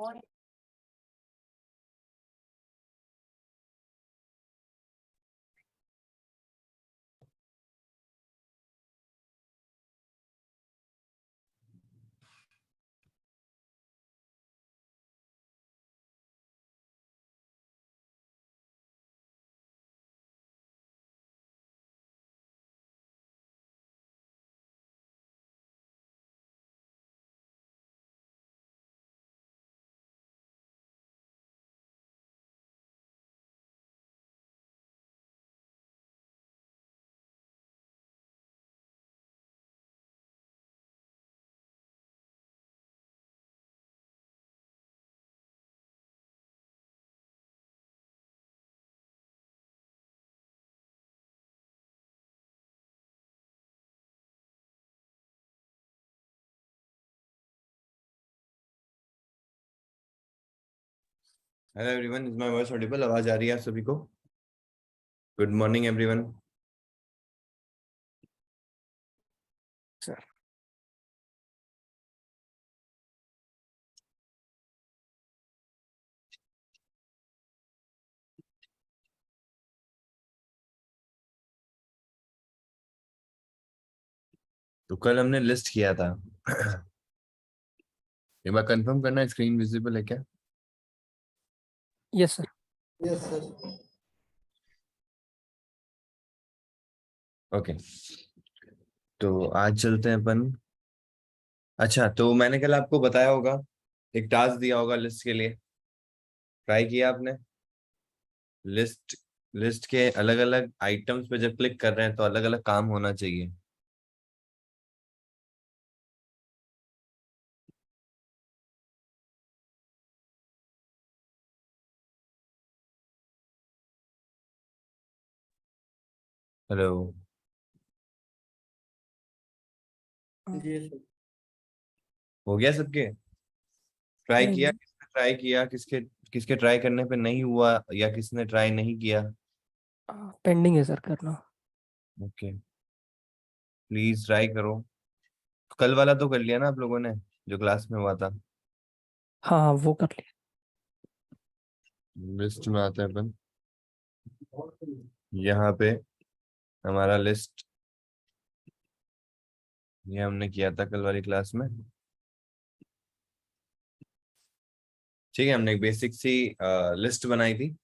Hello everyone, is my voice Audible? आवाज आ रही है आप सभी को? Good morning everyone. सर तो कल हमने लिस्ट किया था। एक बार कंफर्म करना, स्क्रीन विजिबल है क्या? Yes sir. Yes sir. Okay, तो आज चलते हैं अपन। अच्छा, तो मैंने कल आपको बताया होगा, एक टास्क दिया होगा लिस्ट के लिए। ट्राई किया आपने? लिस्ट लिस्ट के अलग अलग आइटम्स पे जब क्लिक कर रहे हैं तो अलग अलग काम होना चाहिए। हेलो, जी सर। हो गया सबके? ट्राई किया? नहीं, किसने ट्राई किया? किसके किसके ट्राई करने पे नहीं हुआ, या किसने ट्राई नहीं किया? पेंडिंग है सर करना। ओके, प्लीज ट्राई करो। कल वाला तो कर लिया ना आप लोगों ने, जो क्लास में हुआ था? हाँ हाँ वो कर लिया। लिस्ट में आता है अपन, यहाँ पे हमारा लिस्ट, ये हमने किया था कल वाली क्लास में। ठीक है, हमने एक बेसिक सी लिस्ट बनाई थी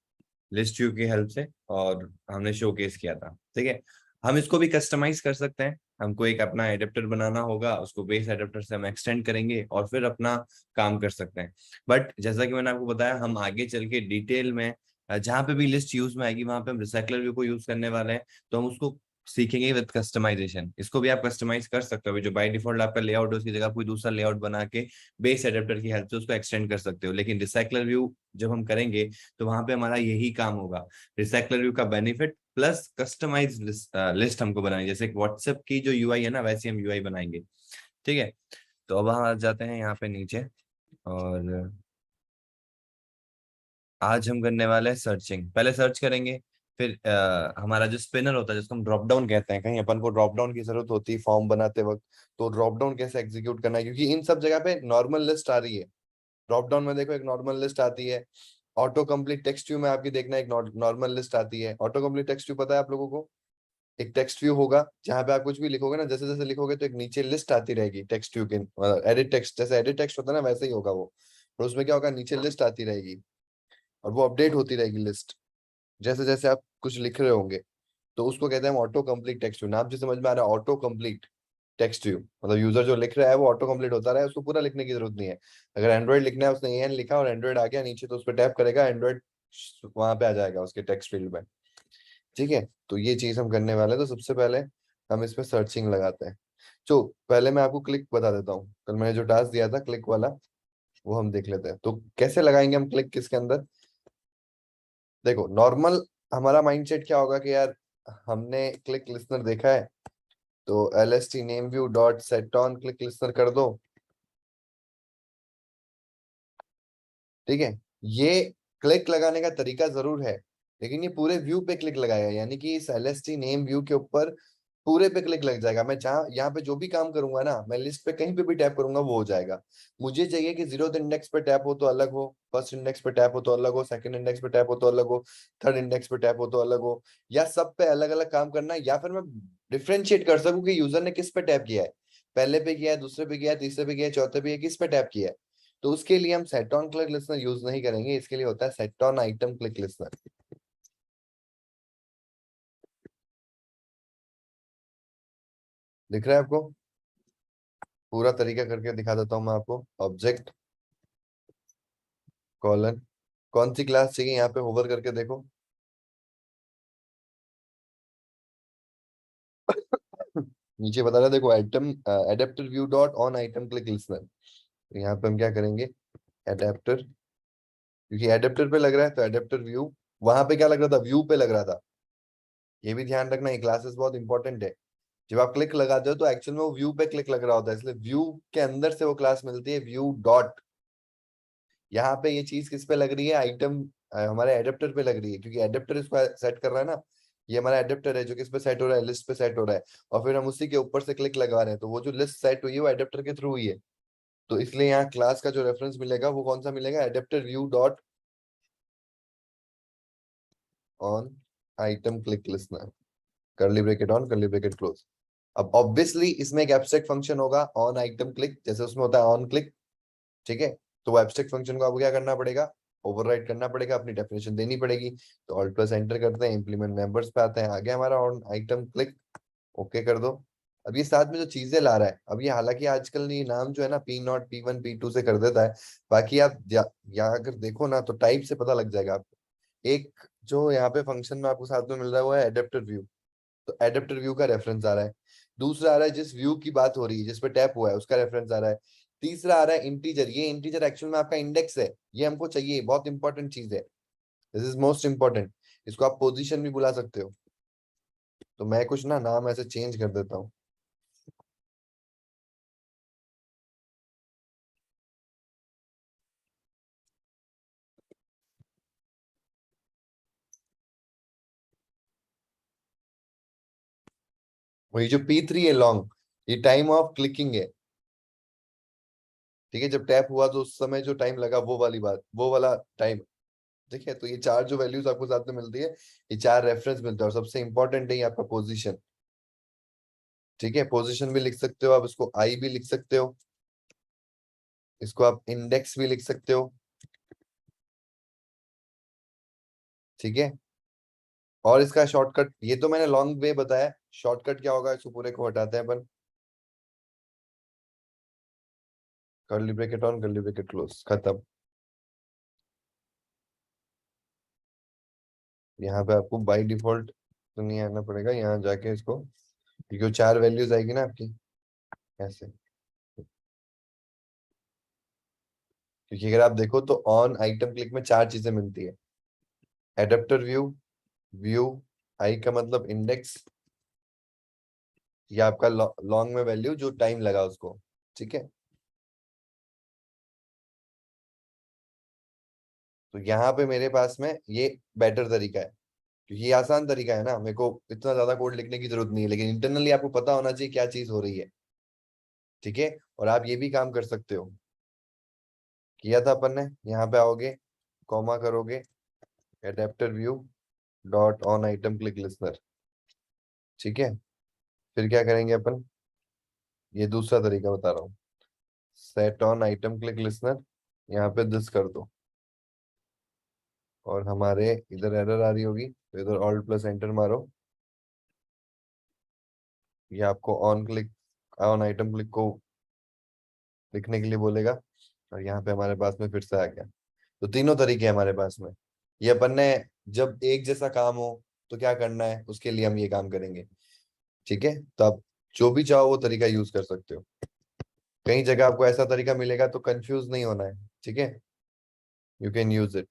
लिस्ट व्यू की हेल्प से, और हमने शोकेस किया था। ठीक है, हम इसको भी कस्टमाइज कर सकते हैं। हमको एक अपना एडेप्टर बनाना होगा, उसको बेस एडेप्टर से हम एक्सटेंड करेंगे और फिर अपना काम कर सकते हैं। बट जैसा कि मैंने आपको बताया, हम आगे चल के डिटेल में जहाँ पे भी लिस्ट यूज में आएगी वहां पे हम रिसाइकलर व्यू को यूज करने वाले हैं। तो हम उसको सीखेंगे विद कस्टमाइजेशन। इसको भी आप कस्टमाइज कर सकते हो। अभी जो बाय डिफॉल्ट आपका लेआउट है उसकी जगह कोई दूसरा लेआउट बना के बेस एडेप्टर की हेल्प से उसको एक्सटेंड कर सकते हो। लेकिन रिसाइकलर व्यू जब हम करेंगे तो वहां पे हमारा यही काम होगा, रिसाइकलर व्यू का बेनिफिट प्लस कस्टमाइज लिस्ट हमको बनानी। जैसे व्हाट्सएप की जो यूआई है ना, वैसे हम यूआई बनाएंगे। ठीक है, तो अब हम आ जाते हैं यहाँ पे नीचे, और आज हम करने वाले हैं सर्चिंग। पहले सर्च करेंगे, फिर हमारा जो स्पिनर होता है जिसको हम ड्रॉप डाउन कहते हैं, कहीं अपन को ड्रॉप डाउन की जरूरत होती है फॉर्म बनाते वक्त, तो ड्रॉप डाउन कैसे एग्जीक्यूट करना है, क्योंकि इन सब जगह पे नॉर्मल लिस्ट आ रही है। ड्रॉप डाउन में देखो एक नॉर्मल लिस्ट आती है। ऑटो कंप्लीट टेक्स्ट व्यू में आपकी देखना एक नॉर्मल लिस्ट आती है। ऑटो कंप्लीट टेक्स्ट व्यू पता है आप लोगों को? एक टेक्स्ट व्यू होगा जहां पे आप कुछ भी लिखोगे ना, जैसे जैसे लिखोगे तो एक नीचे लिस्ट आती रहेगी टेक्स्ट व्यू के। एडिट टेक्स्ट, जैसे एडिट टेक्स्ट होता है ना, वैसे ही होगा वो। और उसमें क्या होगा, नीचे लिस्ट आती रहेगी और वो अपडेट होती रहेगी लिस्ट, जैसे जैसे आप कुछ लिख रहे होंगे। तो उसको कहते हैं ऑटो कंप्लीट टेक्स्ट व्यू। नाम से समझ में आ रहा है, ऑटो कंप्लीट टेक्स्ट व्यू, मतलब यूजर जो लिख रहा है वो ऑटो कंप्लीट होता रहा है, उसको पूरा लिखने की जरूरत नहीं है। अगर एंड्रॉइड लिखना है, उसने एन लिखा और एंड्रॉइड आ गया नीचे, तो उस पर टैप करेगा, एंड्रॉइड वहां पे आ जाएगा उसके टेक्स्ट फील्ड में। ठीक है, तो ये चीज हम करने वाले हैं। तो सबसे पहले हम इसमें सर्चिंग लगाते हैं। तो पहले मैं आपको क्लिक बता देता हूँ, कल मैंने जो टास्क दिया था क्लिक वाला, वो हम देख लेते हैं। तो कैसे लगाएंगे हम क्लिक किसके अंदर? देखो नॉर्मल हमारा माइंडसेट क्या होगा कि यार हमने क्लिक लिस्नर देखा है, तो lst name view dot set on click listener कर दो। ठीक है, ये क्लिक लगाने का तरीका जरूर है, लेकिन ये पूरे व्यू पे क्लिक लगाएगा, यानी कि इस lst नेम व्यू के ऊपर पूरे पे क्लिक लग जाएगा। मैं जहाँ यहाँ पे जो भी काम करूंगा ना, मैं लिस्ट पे कहीं पे भी टैप करूंगा वो हो जाएगा। मुझे चाहिए कि 0th इंडेक्स पे टैप हो तो अलग हो, फर्स्ट इंडेक्स पे टैप हो तो अलग हो, सेकंड इंडेक्स पे टैप हो तो अलग हो, थर्ड इंडेक्स पे टैप हो तो अलग हो, या सब पे अलग अलग काम करना है, या फिर मैं डिफ्रेंशिएट कर सकूं कि यूजर ने किस पे टैप किया है, पहले पे किया है, दूसरे पे किया है, तीसरे पे किया है, चौथे पे किस पे टैप किया है। तो उसके लिए हम set on click listener use नहीं करेंगे, इसके लिए होता है set on item click listener. दिख रहा है आपको? पूरा तरीका करके दिखा देता हूं मैं आपको। ऑब्जेक्ट कॉलन, कौन सी क्लास चाहिए यहाँ पे होवर करके देखो। नीचे बता रहा है, देखो item adapter view dot on item click listener. यहाँ पे हम क्या करेंगे, एडेप्टर, क्योंकि एडेप्टर पे लग रहा है तो एडेप्टर व्यू। वहां पे क्या लग रहा था, व्यू पे लग रहा था। ये भी ध्यान रखना, ये क्लासेस बहुत इंपॉर्टेंट है। जब आप क्लिक लगाते हो तो एक्चुअल में वो व्यू पे क्लिक लग रहा होता है, इसलिए व्यू के अंदर से वो क्लास मिलती है व्यू डॉट। यहाँ पे ये चीज किस पे लग रही है, आइटम हमारे एडेप्टर पे लग रही है, क्योंकि एडेप्टर इसको सेट कर रहा है ना। ये हमारा एडेप्टर है जो किस पे सेट हो रहा है, लिस्ट पे सेट हो रहा है, और फिर हम उसी के ऊपर से क्लिक लगा रहे हैं, तो वो जो लिस्ट सेट हुई है वो एडेप्टर के थ्रू हुई है। तो इसलिए यहाँ क्लास का जो रेफरेंस मिलेगा वो कौन सा मिलेगा, adapter view dot on item click listener, curly bracket on curly bracket close. अब ऑब्वियसली इसमें एक एब्स्ट्रैक्ट फंक्शन होगा ऑन आइटम क्लिक, जैसे उसमें होता है ऑन क्लिक, ठीक है। तो वो एब्स्ट्रैक्ट फंक्शन को आपको क्या करना पड़ेगा, ओवरराइड करना पड़ेगा, अपनी डेफिनेशन देनी पड़ेगी। तो ऑल्ट प्लस एंटर करते हैं, इंप्लीमेंट मेंबर्स पे आते हैं, आ गया हमारा ऑन आइटम क्लिक, ओके कर दो। अब ये साथ में जो चीजें ला रहा है, अब ये हालांकि आजकल ये नाम जो है ना P0 P1 P2 से कर देता है, बाकी आप यहाँ अगर देखो ना तो टाइप से पता लग जाएगा आपको। एक जो यहाँ पे फंक्शन में आपको साथ में मिल रहा है वो है एडेप्टर व्यू, तो एडेप्टर व्यू का रेफरेंस आ रहा है। दूसरा आ रहा है जिस व्यू की बात हो रही है, जिस पे टैप हुआ है उसका रेफरेंस आ रहा है। तीसरा आ रहा है इंटीजर, ये इंटीजर एक्चुअल में आपका इंडेक्स है, ये हमको चाहिए, बहुत इंपॉर्टेंट चीज है, दिस इज मोस्ट इंपॉर्टेंट। इसको आप पोजीशन भी बुला सकते हो। तो मैं कुछ ना नाम ऐसे चेंज कर देता हूँ। वही जो P3 है लॉन्ग, ये टाइम ऑफ क्लिकिंग है, ठीक है। जब टैप हुआ तो उस समय जो टाइम लगा वो वाली बात, वो वाला टाइम, ठीक है। तो ये चार जो वैल्यूज आपको साथ में मिलती है, ये चार रेफरेंस मिलते हैं, और सबसे इंपॉर्टेंट है ये आपका पोजीशन, ठीक है। पोजीशन भी लिख सकते हो आप, इसको आई भी लिख सकते हो, इसको आप इंडेक्स भी लिख सकते हो, ठीक है। और इसका शॉर्टकट, ये तो मैंने लॉन्ग वे बताया, शॉर्टकट क्या होगा, इसको पूरे को हटाते हैं अपन, curly bracket on curly bracket close, खत्म। यहाँ पे आपको बाय डिफॉल्ट तो नहीं आना पड़ेगा, यहाँ जाके इसको, क्योंकि वो चार वैल्यूज आएगी ना आपकी ऐसे, क्योंकि अगर आप देखो तो ऑन आइटम क्लिक में चार चीजें मिलती है, एडेप्टर व्यू, व्यू, आई का मतलब इंडेक्स, या आपका लॉन्ग में वैल्यू जो टाइम लगा उसको, ठीक है। तो यहाँ पे मेरे पास में ये बेटर तरीका है, क्योंकि ये आसान तरीका है ना, मेरे को इतना ज्यादा कोड लिखने की जरूरत नहीं है, लेकिन इंटरनली आपको पता होना चाहिए क्या चीज हो रही है, ठीक है। और आप ये भी काम कर सकते हो, किया था अपन ने, यहाँ पे आओगे, कॉमा करोगे, adapter view dot on item click listener, ठीक है। फिर क्या करेंगे अपन, ये दूसरा तरीका बता रहा हूँ, set on item click listener, यहाँ पे दिस कर दो, और हमारे इधर एरर आ रही होगी तो इधर ऑल्ट प्लस एंटर मारो, ये आपको on click, on item click को लिखने के लिए बोलेगा, और यहाँ पे हमारे पास में फिर से आ गया। तो तीनों तरीके हैं हमारे पास में, ये अपन ने जब एक जैसा काम हो तो क्या करना है उसके लिए हम ये काम करेंगे, ठीक है। तो आप जो भी चाहो वो तरीका यूज कर सकते हो, कई जगह आपको ऐसा तरीका मिलेगा तो कंफ्यूज नहीं होना है, ठीक है, यू कैन यूज इट।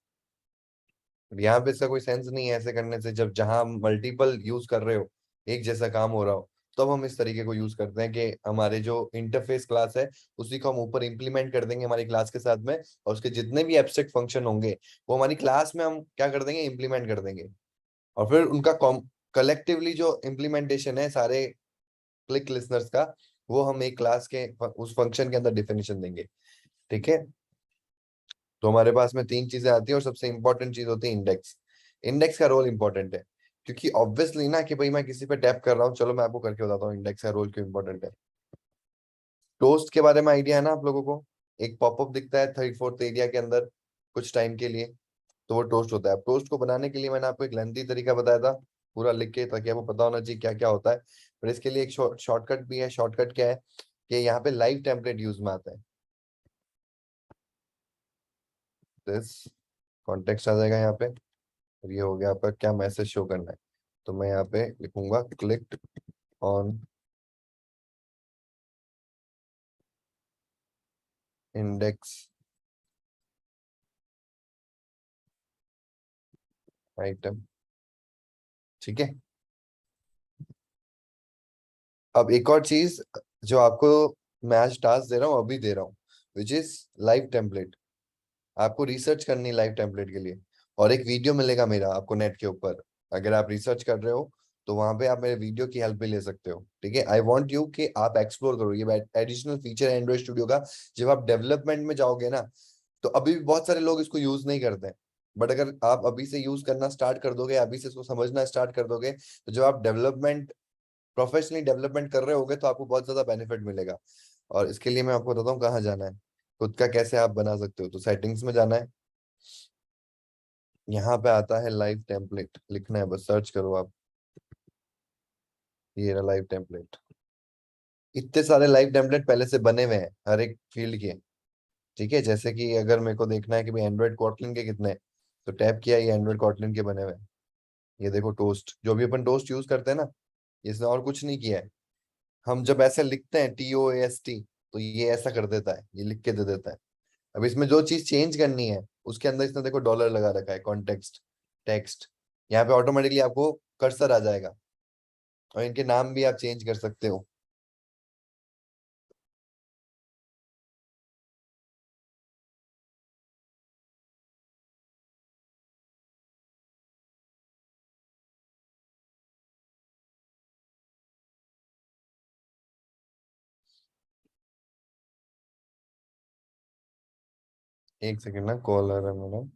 यहाँ पे इसका कोई सेंस नहीं है ऐसे करने से, जब जहां मल्टीपल यूज कर रहे हो, एक जैसा काम हो रहा हो, तब हम इस तरीके को यूज करते हैं कि हमारे जो इंटरफेस क्लास है उसी को हम ऊपर इंप्लीमेंट कर देंगे हमारी क्लास के साथ में, और उसके जितने भी एब्स्ट्रैक्ट फंक्शन होंगे वो हमारी क्लास में हम क्या कर देंगे, इंप्लीमेंट कर देंगे। और फिर उनका कलेक्टिवली जो इम्प्लीमेंटेशन है सारे क्लिक लिसनर्स का, वो हम एक क्लास के उस फंक्शन के अंदर डिफिनेशन देंगे। ठीक है, तो हमारे पास में 3 चीजें आती है और सबसे इंपॉर्टेंट चीज होती है इंडेक्स। इंडेक्स का रोल इंपॉर्टेंट है, क्योंकि ऑब्वियसली ना कि भाई मैं किसी पे टैप कर रहा हूँ, चलो मैं आपको करके बताता हूँ इंडेक्स का रोल क्यों इंपॉर्टेंट है। टोस्ट के बारे में आइडिया है ना आप लोगों को? एक पॉपअप दिखता है थर्ड फोर्थ एरिया के अंदर कुछ टाइम के लिए, तो वो टोस्ट होता है। अब टोस्ट को बनाने के लिए मैंने आपको एक लेंथी तरीका बताया था पूरा लिख के, ताकि आपको पता होना चाहिए क्या क्या होता है। पर इसके लिए एक शॉर्टकट भी है। शॉर्टकट क्या है कि यहाँ पे लाइव टेम्पलेट यूज में आता है। दिस कॉन्टेक्स्ट आ जाएगा यहाँ पे, और ये हो गया आपका क्या मैसेज शो करना है। तो मैं यहाँ पे लिखूंगा क्लिक ऑन इंडेक्स आइटम। ठीक है, अब एक और चीज जो आपको मैं आज टास्क दे रहा हूँ, अभी दे रहा हूँ, विच इज लाइव टेम्पलेट। आपको रिसर्च करनी है लाइव टेम्पलेट के लिए, और एक वीडियो मिलेगा मेरा आपको नेट के ऊपर। अगर आप रिसर्च कर रहे हो तो वहां पे आप मेरे वीडियो की हेल्प भी ले सकते हो। ठीक है, आई वांट यू कि आप एक्सप्लोर करो ये एडिशनल फीचर है एंड्रॉइड स्टूडियो का। जब आप डेवलपमेंट में जाओगे ना, तो अभी भी बहुत सारे लोग इसको यूज नहीं करते हैं, बट अगर आप अभी से यूज करना स्टार्ट कर दोगे, अभी से इसको समझना स्टार्ट कर दोगे, तो जब आप डेवलपमेंट प्रोफेशनली डेवलपमेंट कर रहे होगे तो आपको बहुत ज्यादा बेनिफिट मिलेगा। और इसके लिए मैं आपको बताता हूँ कहाँ जाना है, खुद का कैसे आप बना सकते हो। तो सेटिंग्स में जाना है, यहाँ पे आता है लाइव टेम्पलेट, लिखना है बस, सर्च करो आप, ये रहा लाइव टेम्पलेट। इतने सारे लाइव टेम्पलेट पहले से बने हुए हैं हर एक फील्ड के। ठीक है, जैसे कि अगर मेरे को देखना है कि भाई एंड्रॉइड कॉटलिन के कितने हैं, तो टैप किया, ये एंड्रॉइड कॉटलिन के बने हुए हैं। ये देखो टोस्ट, जो भी अपन टोस्ट यूज करते हैं ना, इसने और कुछ नहीं किया है। हम जब ऐसे लिखते हैं TOAST, तो ये ऐसा कर देता है, ये लिख के दे देता है। अब इसमें जो चीज चेंज करनी है उसके अंदर इसने देखो डॉलर लगा रखा है, कॉन्टेक्स्ट टेक्स्ट। यहाँ पे ऑटोमेटिकली आपको कर्सर आ जाएगा, और इनके नाम भी आप चेंज कर सकते हो। एक सेकंड ना, कॉल आ रहा है मेरा।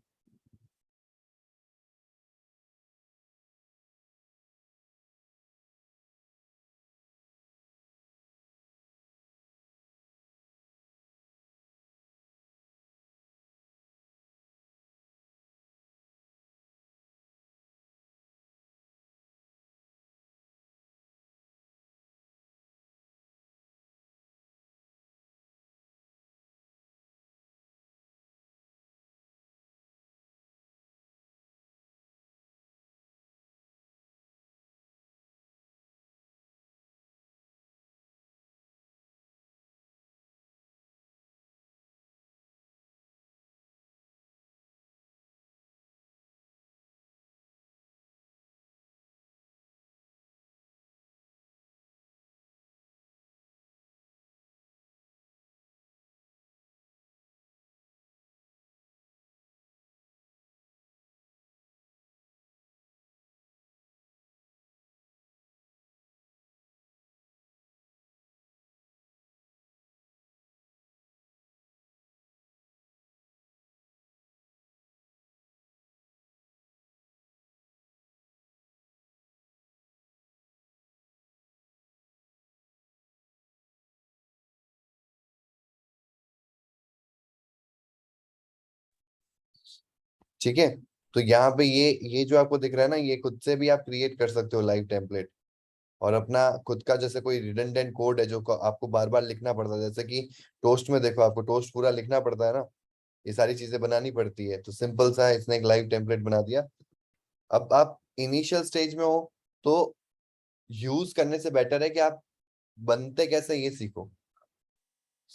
ठीक है, तो यहाँ पे ये जो आपको दिख रहा है ना, ये खुद से भी आप क्रिएट कर सकते हो लाइव टेम्पलेट। और अपना खुद का जैसे कोई रिडंडेंट कोड है जो आपको बार बार लिखना पड़ता है, जैसे कि टोस्ट में देखो आपको टोस्ट पूरा लिखना पड़ता है ना, ये सारी चीजें बनानी पड़ती है। तो सिंपल सा है, इसने एक लाइव टेम्पलेट बना दिया। अब आप इनिशियल स्टेज में हो, तो यूज करने से बेटर है कि आप बनते कैसे ये सीखो।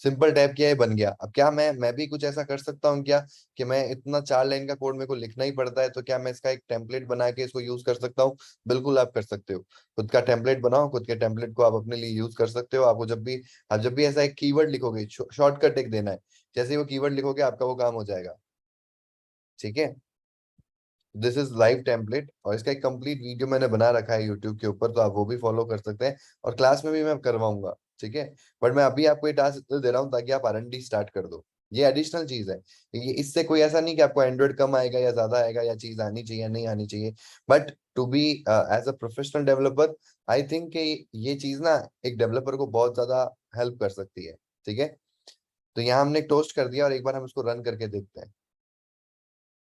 सिंपल टैप किया, ये बन गया। अब क्या मैं भी कुछ ऐसा कर सकता हूँ क्या, कि मैं इतना 4 लाइन का कोड मेरे को लिखना ही पड़ता है, तो क्या मैं इसका एक टेम्पलेट बना के इसको यूज कर सकता हूँ? बिल्कुल आप कर सकते हो। खुद का टेम्पलेट बनाओ, खुद के टेम्पलेट को आप अपने लिए यूज कर सकते हो। आपको जब भी ऐसा एक कीवर्ड लिखोगे, शॉर्टकट एक देना है, जैसे ही वो कीवर्ड लिखोगे आपका वो काम हो जाएगा। ठीक है, दिस इज लाइव टेम्पलेट और इसका एक कंप्लीट वीडियो मैंने बना रखा है यूट्यूब के ऊपर, तो आप वो भी फॉलो कर सकते हैं और क्लास में भी मैं करवाऊंगा, ठीक है। बट मैं अभी आपको ये टास्क दे रहा हूँ ताकि आप R&D स्टार्ट कर दो। ये एडिशनल चीज है, ये इससे कोई ऐसा नहीं कि आपको एंड्रॉइड कम आएगा या ज्यादा आएगा या चीज आनी चाहिए या नहीं आनी चाहिए। But to be as a professional developer, I think कि ये चीज ना एक डेवलपर को बहुत ज्यादा हेल्प कर सकती है, ठीक है। तो यहाँ हमने टोस्ट कर दिया और एक बार हम इसको रन करके देखते हैं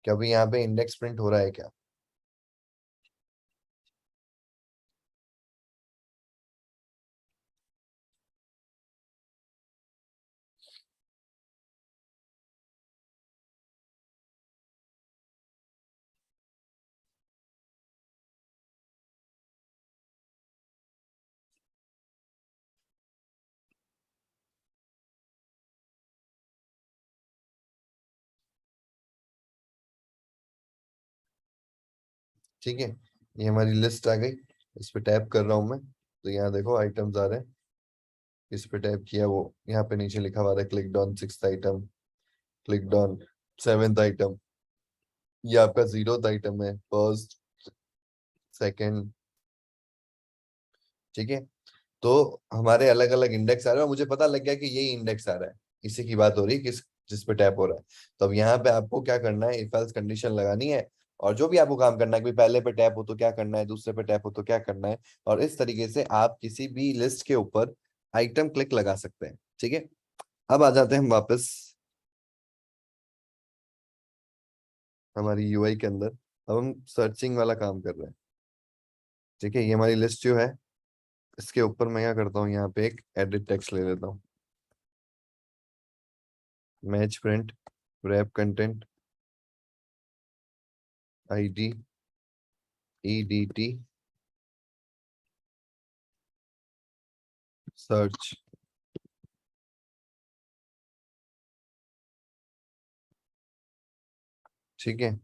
कि अभी यहाँ पे इंडेक्स प्रिंट हो रहा है क्या। ठीक है, ये हमारी लिस्ट आ गई। इस पे टैप कर रहा हूं मैं, तो यहाँ देखो आइटम्स आ रहे हैं। इस पे टैप किया, वो यहाँ पे नीचे लिखा हुआ है click on 6th item, click on 7th item. ये आपका 0th आइटम है, फर्स्ट, सेकंड, ठीक है। तो हमारे अलग अलग इंडेक्स आ रहे हैं और मुझे पता लग गया कि यही इंडेक्स आ रहा है, इसी की बात हो रही है किस जिस पे टैप हो रहा है। तो अब यहाँ पे आपको क्या करना है, इफ एल्स कंडीशन लगानी है और जो भी आपको काम करना है कि पहले पे टैप हो तो क्या करना है, दूसरे पे टैप हो तो क्या करना है, और इस तरीके से आप किसी भी लिस्ट के ऊपर आइटम क्लिक लगा सकते हैं, ठीक है। अब आ जाते हैं हम वापस हमारी यूआई के अंदर। अब हम सर्चिंग वाला काम कर रहे हैं, ठीक है। ये हमारी लिस्ट जो है, इसके ऊपर मैं क्या करता हूँ, यहाँ पे एक एडिट टेक्स्ट ले लेता हूँ, match print wrap content ID EDT search, ठीक है।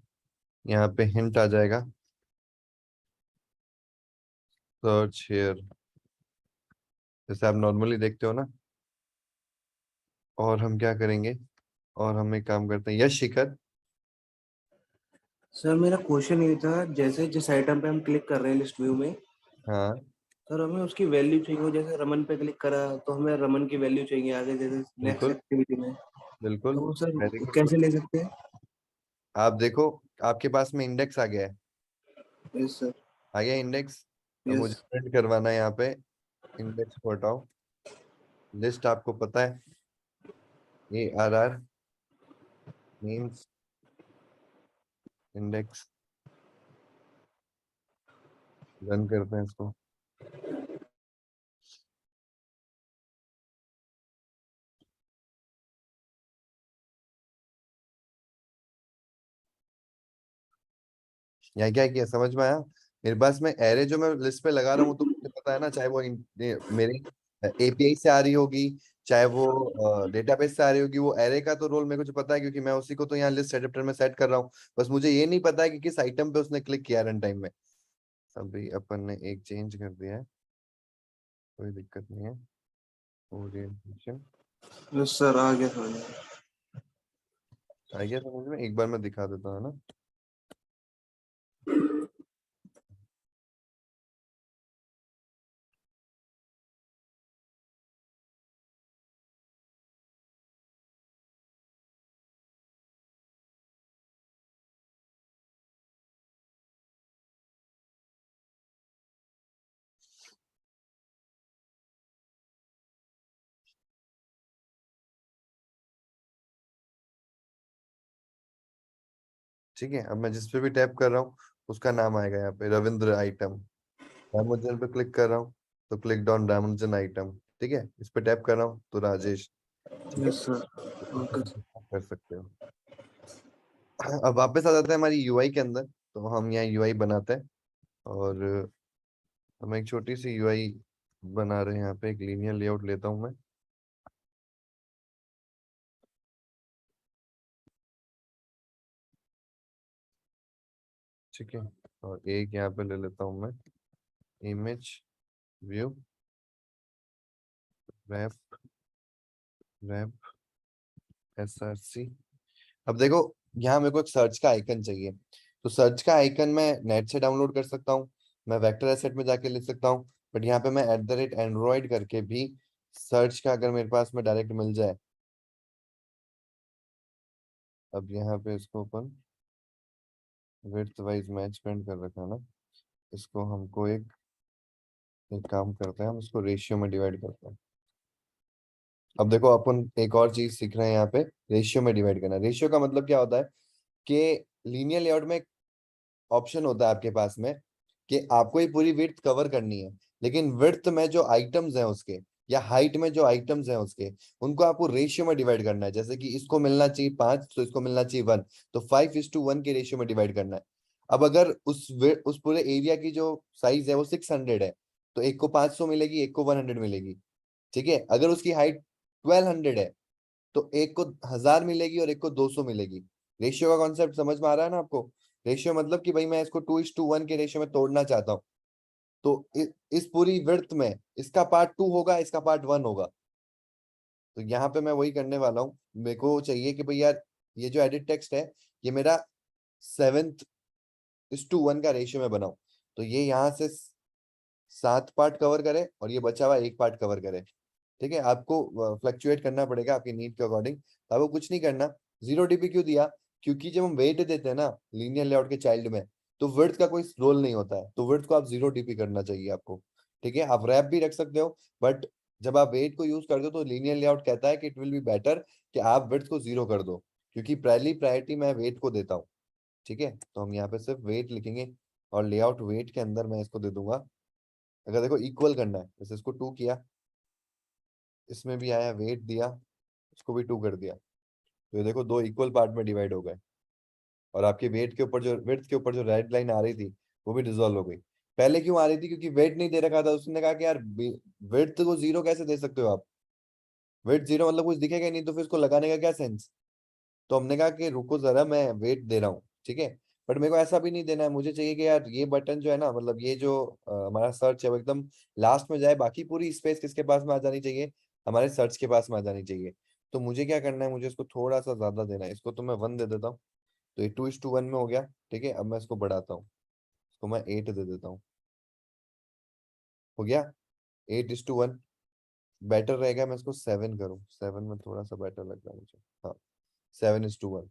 यहाँ पे हिंट आ जाएगा सर्च हेयर, जैसे आप नॉर्मली देखते हो ना। और हम क्या करेंगे, और हम एक काम करते हैं, यश शिखर। सर मेरा क्वेश्चन ये था, जैसे जिस आइटम पे हम क्लिक कर रहे हैं लिस्ट व्यू में, हाँ सर हमें उसकी वैल्यू चाहिए हो। जैसे रमन पे क्लिक करा तो हमें रमन की वैल्यू चाहिए आगे, जैसे नेक्स्ट बिल्कुल, एक्टिविटी में। बिल्कुल, तो वो सर वेरी गुड कैसे ले क्वेश्चन। सकते हैं? आप देखो, आपके पास में इंडेक्स आ गया है, यस सर। आ गया इंडेक्स। अब यस। मुझे प्रिंट करवाना है यहाँ पे, इंडेक्स को हटाओ, लिस्ट आपको पता है, ARR मीन्स इंडेक्स। रन करते हैं इसको। यहाँ क्या किया समझ में आया? मेरे पास में एरे जो मैं लिस्ट पे लगा रहा हूँ, तो मुझे पता है ना, चाहे वो मेरी API से आ रही होगी, चाहे वो डेटाबेस से आ रही होगी, वो एरे का तो रोल मेरे को जो पता है, क्योंकि मैं उसी को तो यहाँ लिस्ट एडिटर में सेट कर रहा हूँ। बस मुझे ये नहीं पता है कि किस आइटम पे उसने क्लिक किया रन टाइम में। अभी अपन ने एक चेंज कर दिया है, कोई दिक्कत नहीं है। ओरिएंटेशन यस सर, आ गया समझ में। आ गया समझ में, एक बार मैं दिखा देता हूँ ना। ठीक है, अब मैं जिस पे भी टैप कर रहा हूँ उसका नाम आएगा यहाँ पे, रविंद्र आइटम। रामानुजन पे क्लिक कर रहा हूँ तो क्लिक ऑन रामानुजन आइटम, ठीक है। इस पे टैप कर रहा हूँ तो राजेश, ठीक है। Yes sir. तो इस ओके तरीके से आप कर सकते हो। अब वापस आ जाते हैं हमारी यूआई के अंदर। तो हम यहाँ यूआई बनाते हैं और हम एक छोटी सी यूआई बना रहे हैं। यहाँ पे एक लीनियर लेआउट लेता हूँ मैं, ठीक है। और एक यहाँ पे ले लेता हूँ मैं, image view wrap wrap SRC। अब देखो, यहाँ मेरे को एक सर्च का आइकन चाहिए। तो सर्च का आइकन मैं नेट से डाउनलोड कर सकता हूँ, मैं वेक्टर एसेट में जाके लिख सकता हूँ, बट यहाँ पे मैं @android करके भी सर्च का अगर मेरे पास में डायरेक्ट मिल जाए, अब यहाँ पे इसको अपन विड्थ वाइज मैच पेंट कर रखा है ना, इसको हमको एक काम करते हैं, हम इसको रेशियो में डिवाइड करते हैं। अब देखो अपन एक और चीज सीख रहे हैं यहाँ पे, रेशियो में डिवाइड करना। रेशियो का मतलब क्या होता है कि लीनियर लेआउट में ऑप्शन होता है आपके पास में कि आपको ये पूरी विड्थ कवर करनी है, लेकिन विड्थ में जो आइटम्स हैं उसके, या हाइट में जो आइटम्स हैं उसके, उनको आपको रेशियो में डिवाइड करना है। जैसे कि इसको मिलना चाहिए 5 तो इसको मिलना चाहिए 1, तो 5:1 के रेशियो में डिवाइड करना है। अब अगर उस पूरे एरिया की जो साइज है वो 600 है, तो एक को 500 मिलेगी, एक को 100 मिलेगी। ठीक है, अगर उसकी हाइट 1200 है तो एक को 1000 मिलेगी और एक को 200 मिलेगी। रेशियो का कॉन्सेप्ट समझ में आ रहा है ना आपको? रेशियो मतलब कि भाई मैं इसको 2:1 के रेशियो में तोड़ना चाहता हूँ, तो इस पूरी विड्थ में इसका पार्ट 2 होगा, इसका पार्ट 1 होगा। तो यहाँ पे मैं वही करने वाला हूँ। मेरे को चाहिए कि भाई यार ये जो एडिट टेक्स्ट है ये मेरा 7:1 का रेशियो में बनाऊं, तो ये यहाँ से 7 पार्ट कवर करे और ये बचा हुआ एक पार्ट कवर करे। ठीक है, आपको फ्लक्चुएट करना पड़ेगा आपकी नीड के अकॉर्डिंग। आपको कुछ नहीं करना। 0 dp क्यों दिया? क्योंकि जब हम वेट देते हैं ना लीनियर लेआउट के चाइल्ड में, तो विड्थ का कोई रोल नहीं होता है, तो विड्थ को आप 0 dp करना चाहिए आपको। ठीक है, आप रैप भी रख सकते हो, बट जब आप वेट को यूज करते हो तो लीनियर लेआउट कहता है कि इट विल बी बेटर कि आप विड्थ को 0 कर दो, क्योंकि पहली प्रायोरिटी मैं वेट को देता हूँ। ठीक है, तो हम यहाँ पे सिर्फ वेट लिखेंगे और लेआउट वेट के अंदर मैं इसको दे दूंगा। अगर देखो इक्वल करना है, जैसे इसको 2 किया, इसमें भी आया वेट दिया, इसको भी 2 कर दिया, तो ये देखो 2 इक्वल पार्ट में डिवाइड हो गए, और आपके वेट के ऊपर जो विड्थ के ऊपर जो रेड लाइन आ रही थी वो भी डिसॉल्व हो गई। पहले क्यों आ रही थी? क्योंकि वेट नहीं दे रखा था। उसने कहा कि यार विड्थ को 0 कैसे दे सकते हो आप? वेट 0 मतलब कुछ दिखेगा ही नहीं, तो फिर इसको लगाने का क्या सेंस? तो हमने कहा कि रुको जरा, मैं वेट दे रहा हूँ। ठीक है, बट मेरे को ऐसा भी नहीं देना है। मुझे चाहिए कि यार ये बटन जो है ना, मतलब ये जो हमारा सर्च है वो एकदम लास्ट में जाए, बाकी पूरी स्पेस किसके पास में आ जानी चाहिए? हमारे सर्च के पास में आ जानी चाहिए। तो मुझे क्या करना है, मुझे इसको थोड़ा सा ज्यादा देना है। इसको तो मैं 1 दे देता हूँ, तो ये 2:1 में हो गया। ठीक है, अब मैं इसको बढ़ाता हूँ, इसको मैं 8 दे देता हूँ। हो गया 8:1। बेटर रहेगा मैं इसको 7 करूँ, 7 में थोड़ा सा बेटर लग रहा है मुझे। हाँ, 7:1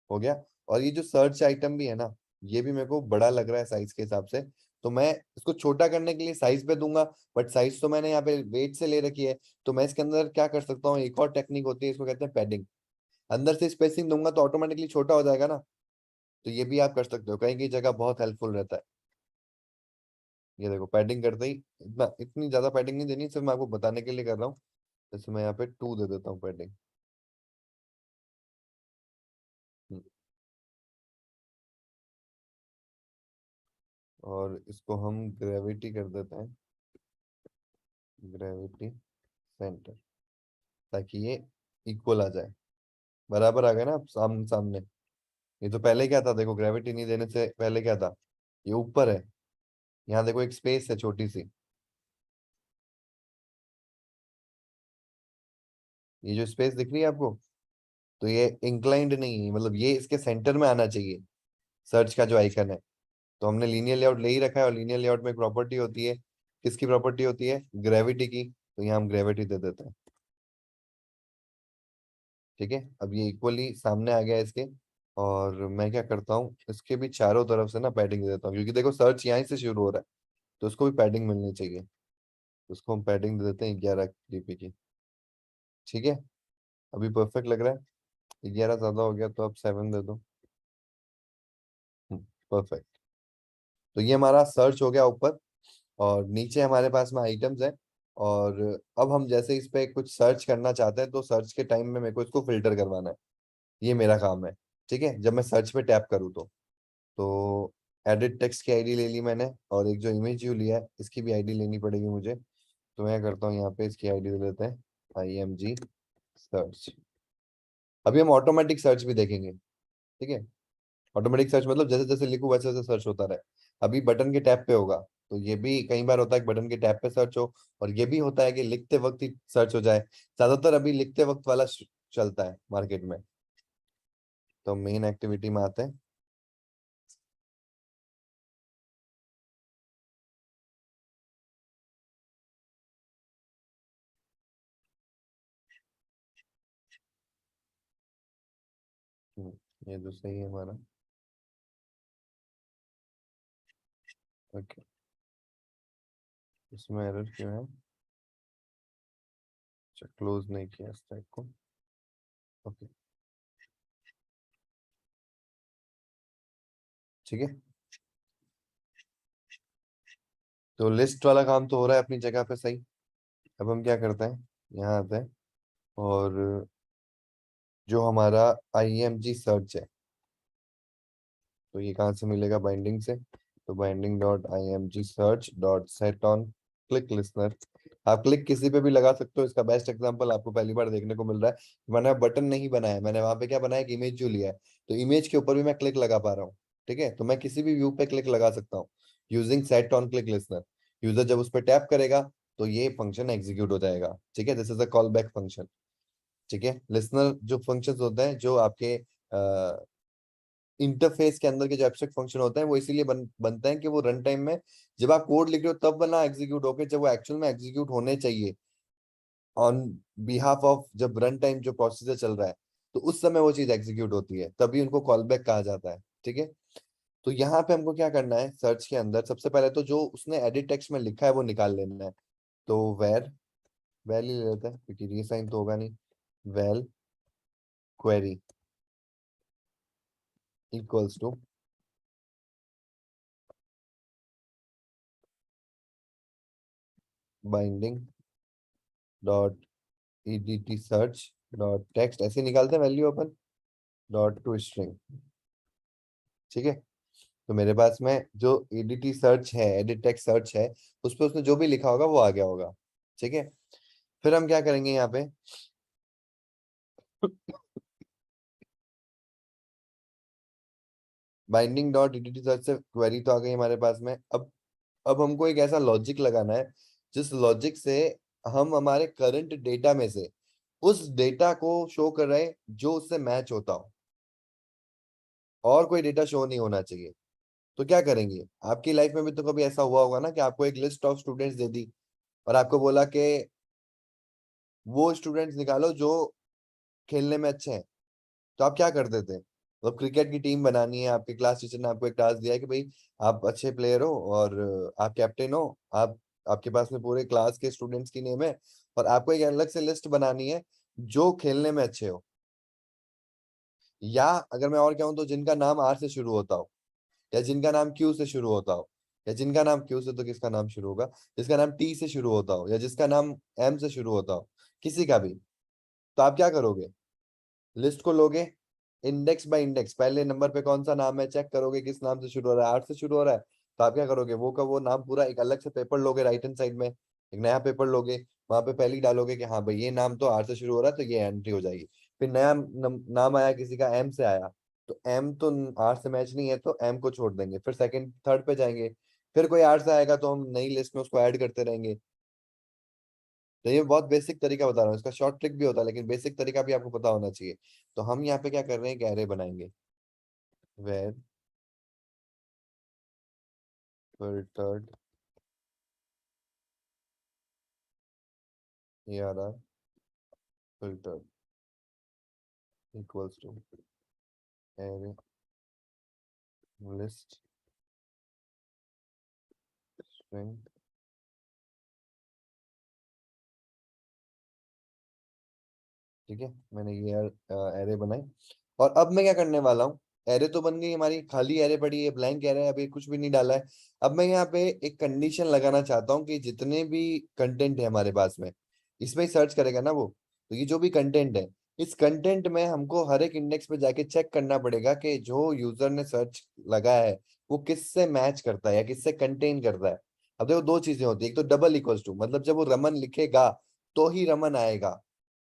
हो गया। और ये जो सर्च आइटम भी है ना, ये भी मेरे को बड़ा लग रहा है साइज के हिसाब से, तो मैं इसको छोटा करने के लिए साइज पे दूंगा। बट साइज तो मैंने यहाँ पे वेट से ले रखी है, तो मैं इसके अंदर क्या कर सकता हूँ, एक और टेक्निक होती है, इसको कहते हैं पैडिंग। अंदर से स्पेसिंग दूंगा तो ऑटोमेटिकली छोटा हो जाएगा ना, तो ये भी आप कर सकते हो, कहीं की जगह बहुत हेल्पफुल रहता है। ये देखो पैडिंग करते ही, इतनी ज्यादा पैडिंग नहीं देनी, सिर्फ मैं आपको बताने के लिए कर रहा हूँ। जैसे मैं यहाँ पे 2 दे देता हूँ पैडिंग। और इसको हम ग्रेविटी कर देते हैं, ग्रेविटी सेंटर, ताकि ये इक्वल आ जाए, बराबर आ गया ना अब सामने सामने। ये तो पहले क्या था, देखो ग्रेविटी नहीं देने से पहले क्या था, ये ऊपर है, यहाँ देखो एक स्पेस है छोटी सी, ये जो स्पेस दिख रही है आपको, तो ये इंक्लाइंड नहीं है, मतलब ये इसके सेंटर में आना चाहिए सर्च का जो आइकन है। तो हमने लीनियर लेआउट ले ही रखा है, और लीनियर लेआउट में एक प्रॉपर्टी होती है, किसकी प्रॉपर्टी होती है? ग्रेविटी की। तो यहाँ हम ग्रेविटी दे देते हैं। ठीक है, अब ये इक्वली सामने आ गया इसके। और मैं क्या करता हूँ, इसके भी चारों तरफ से ना पैडिंग दे देता हूँ, क्योंकि देखो सर्च यहीं से शुरू हो रहा है, तो उसको भी पैडिंग मिलनी चाहिए। तो उसको हम पैडिंग दे देते हैं 11 dp की। ठीक है, अभी परफेक्ट लग रहा है। 11 ज्यादा हो गया तो अब 7 दे दो। परफेक्ट। तो ये हमारा सर्च हो गया ऊपर, और नीचे हमारे पास में आइटम्स है। और अब हम जैसे इस पे कुछ सर्च करना चाहते हैं, तो सर्च के टाइम में मेरे को इसको फिल्टर करवाना है, ये मेरा काम है। ठीक है, जब मैं सर्च पे टैप करूँ तो एडिट टेक्स्ट की आईडी ले ली मैंने, और एक जो इमेज व्यू लिया है इसकी भी आईडी लेनी पड़ेगी मुझे। तो मैं करता हूँ यहाँ पे इसकी आईडी दे देते हैं IMG सर्च। अभी हम ऑटोमेटिक सर्च भी देखेंगे। ठीक है, ऑटोमेटिक सर्च मतलब जैसे जैसे लिखूं वैसे वैसे सर्च होता रहे। अभी बटन के टैप पे होगा, तो ये भी कई बार होता है कि बटन के टैप पे सर्च हो, और ये भी होता है कि लिखते वक्त ही सर्च हो जाए। ज्यादातर अभी लिखते वक्त वाला चलता है मार्केट में। तो मेन एक्टिविटी में आते हैं। ये तो सही है हमारा। ओके, इसमें एरर क्यों है? अच्छा, क्लोज नहीं किया स्टैक को। ओके, ठीक है। तो लिस्ट वाला काम तो हो रहा है अपनी जगह पे सही। अब हम क्या करते हैं, यहाँ आते हैं और जो हमारा IMG सर्च है, तो ये कहाँ से मिलेगा? बाइंडिंग से। तो binding dot IMG search dot set on click listener. आप क्लिक किसी पे भी लगा सकते हो। इसका बेस्ट एग्जांपल आपको पहली बार देखने को मिल रहा है। मैंने बटन नहीं बनाया, मैंने वहां पे क्या बनाया, एक इमेज जो लिया है, तो इमेज के ऊपर भी मैं क्लिक लगा पा रहा हूँ। ठीक है, तो मैं किसी भी व्यू पे क्लिक लगा सकता हूँ using set on click listener. User जब उस पर टैप करेगा तो ये फंक्शन एग्जीक्यूट हो जाएगा। ठीक है, this is a call back function. ठीक है, लिसनर जो फंक्शंस होते हैं, जो आपके इंटरफेस के अंदर के जो एब्स्ट्रैक्ट फंक्शन होते हैं, वो इसीलिए बनते हैं कि वो रन टाइम में जब आप कोड लिख रहे हो तब बना एग्जीक्यूट होके, जब वो एक्चुअल में एग्जीक्यूट होने चाहिए ऑन बिहाफ ऑफ, जब रन टाइम जो प्रोसीजर चल रहा है, तो उस समय वो चीज एग्जीक्यूट होती है, तभी उनको कॉल बैक कहा जाता है। ठीक है, तो यहाँ पे हमको क्या करना है, सर्च के अंदर सबसे पहले तो जो उसने एडिट टेक्स्ट में लिखा है वो निकाल लेना है। तो वेर, वेल ही ले लेते हैं क्योंकि रीसाइन तो होगा नहीं। Val query equals to binding dot edt search dot text, ऐसे निकालते हैं वैल्यू अपन, डॉट टू स्ट्रिंग। ठीक है, तो मेरे पास में जो edt सर्च है, एडिट टेक्स्ट सर्च है, उस पर उसने जो भी लिखा होगा वो आ गया होगा। ठीक है, फिर हम क्या करेंगे यहाँ पे, बाइंडिंग डॉट edt सर्च से क्वेरी तो आ गई हमारे पास में। अब हमको एक ऐसा लॉजिक लगाना है जिस लॉजिक से हम हमारे करंट डेटा में से उस डेटा को शो कर रहे हैं जो उससे मैच होता हो, और कोई डेटा शो नहीं होना चाहिए। तो क्या करेंगे, आपकी लाइफ में भी तो कभी ऐसा हुआ होगा ना कि आपको एक लिस्ट ऑफ स्टूडेंट्स दे दी और आपको बोला कि वो स्टूडेंट्स निकालो जो खेलने में अच्छे हैं। तो आप क्या कर देते हैं, मतलब क्रिकेट की टीम बनानी है, आपके क्लास टीचर ने आपको एक टास्क दिया है कि भाई आप अच्छे प्लेयर हो और आप कैप्टन हो, आप, आपके पास में पूरे क्लास के स्टूडेंट्स की नेम है और आपको एक अलग से लिस्ट बनानी है जो खेलने में अच्छे हो, या अगर मैं और कहूँ तो जिनका नाम R से शुरू होता हो, या जिनका नाम Q से शुरू होता हो, या जिनका नाम Q से तो किसका नाम शुरू होगा, जिसका नाम T से शुरू होता हो, या जिसका नाम M से शुरू होता हो, किसी का भी। तो आप क्या करोगे, लिस्ट को लोगे इंडेक्स बाय इंडेक्स, पहले नंबर पे कौन सा नाम है चेक करोगे, किस नाम से शुरू हो रहा है, 8 से शुरू हो रहा है, तो आप क्या करोगे, वो का वो नाम पूरा एक अलग से पेपर लोगे, राइट हैंड साइड में एक नया पेपर लोगे, वहां पे पहले ही डालोगे कि हाँ भाई ये नाम तो 8 से शुरू हो रहा है, तो ये एंट्री हो जाएगी। फिर नया नाम आया किसी का M से आया, तो M तो 8 से मैच नहीं है तो M को छोड़ देंगे, फिर सेकंड थर्ड पे जाएंगे, फिर कोई 8 से आएगा तो हम नई लिस्ट में उसको ऐड करते रहेंगे। तो ये बहुत बेसिक तरीका बता रहा हूँ, इसका शॉर्ट ट्रिक भी होता है लेकिन बेसिक तरीका भी आपको पता होना चाहिए। तो हम यहाँ पे क्या कर रहे हैं, एक array बनाएंगे, where filtered ARR filtered equals to array list string। ठीक है, मैंने ये एरे बनाई और अब मैं क्या करने वाला हूँ, एरे तो बन गई हमारी, खाली एरे पड़ी है, ब्लैंक एरे है, अभी कुछ भी नहीं डाला है। अब मैं यहाँ पे एक कंडीशन लगाना चाहता हूँ कि जितने भी कंटेंट है हमारे पास में, इसमें ही सर्च करेगा ना वो, तो ये जो भी कंटेंट है, इस कंटेंट में हमको हर एक इंडेक्स पे जाके चेक करना पड़ेगा कि जो यूजर ने सर्च लगाया है वो किससे मैच करता है या किससे कंटेन करता है। अब देखो दो चीजें होती है, एक तो डबल इक्वल्स टू, मतलब जब वो रमन लिखेगा तो ही रमन आएगा,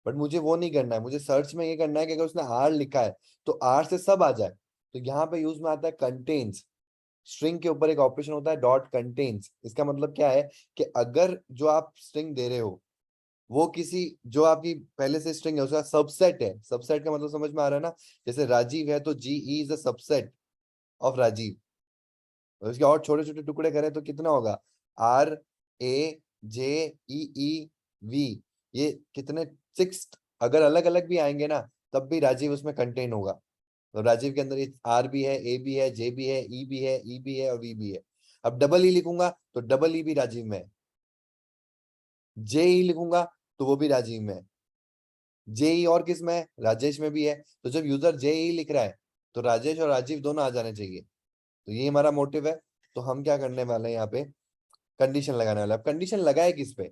बट मुझे वो नहीं करना है, मुझे सर्च में ये करना है कि अगर उसने आर लिखा है तो आर से सब आ जाए। तो यहाँ पे यूज में आता है कंटेन्स, स्ट्रिंग के ऊपर एक ऑपरेशन होता है डॉट कंटेन्स। इसका मतलब क्या है कि अगर जो आप स्ट्रिंग दे रहे हो वो किसी, जो आपकी पहले से स्ट्रिंग है उसका सबसेट है, सबसेट का मतलब समझ में आ रहा है ना, जैसे राजीव है तो GE is a subset of Rajiv, और उसके और छोटे छोटे टुकड़े करें तो कितना होगा, RAJEEV, ये कितने 6, अगर अलग अलग भी आएंगे ना तब भी राजीव उसमें कंटेन होगा, तो राजीव के अंदर ये आर भी है, ए भी है, जे भी है, ई भी है, ई भी है और वी भी है। अब डबल ई लिखूंगा तो डबल ई भी राजीव में है, जे ई लिखूंगा तो वो भी राजीव में है, जे ई और किस में है, राजेश में भी है। तो जब यूजर जे ई लिख रहा है तो राजेश और राजीव दोनों आ जाने चाहिए। तो ये हमारा मोटिव है। तो हम क्या करने वाले हैं यहाँ पे, कंडीशन लगाने वाले। अब कंडीशन लगाए किस पे,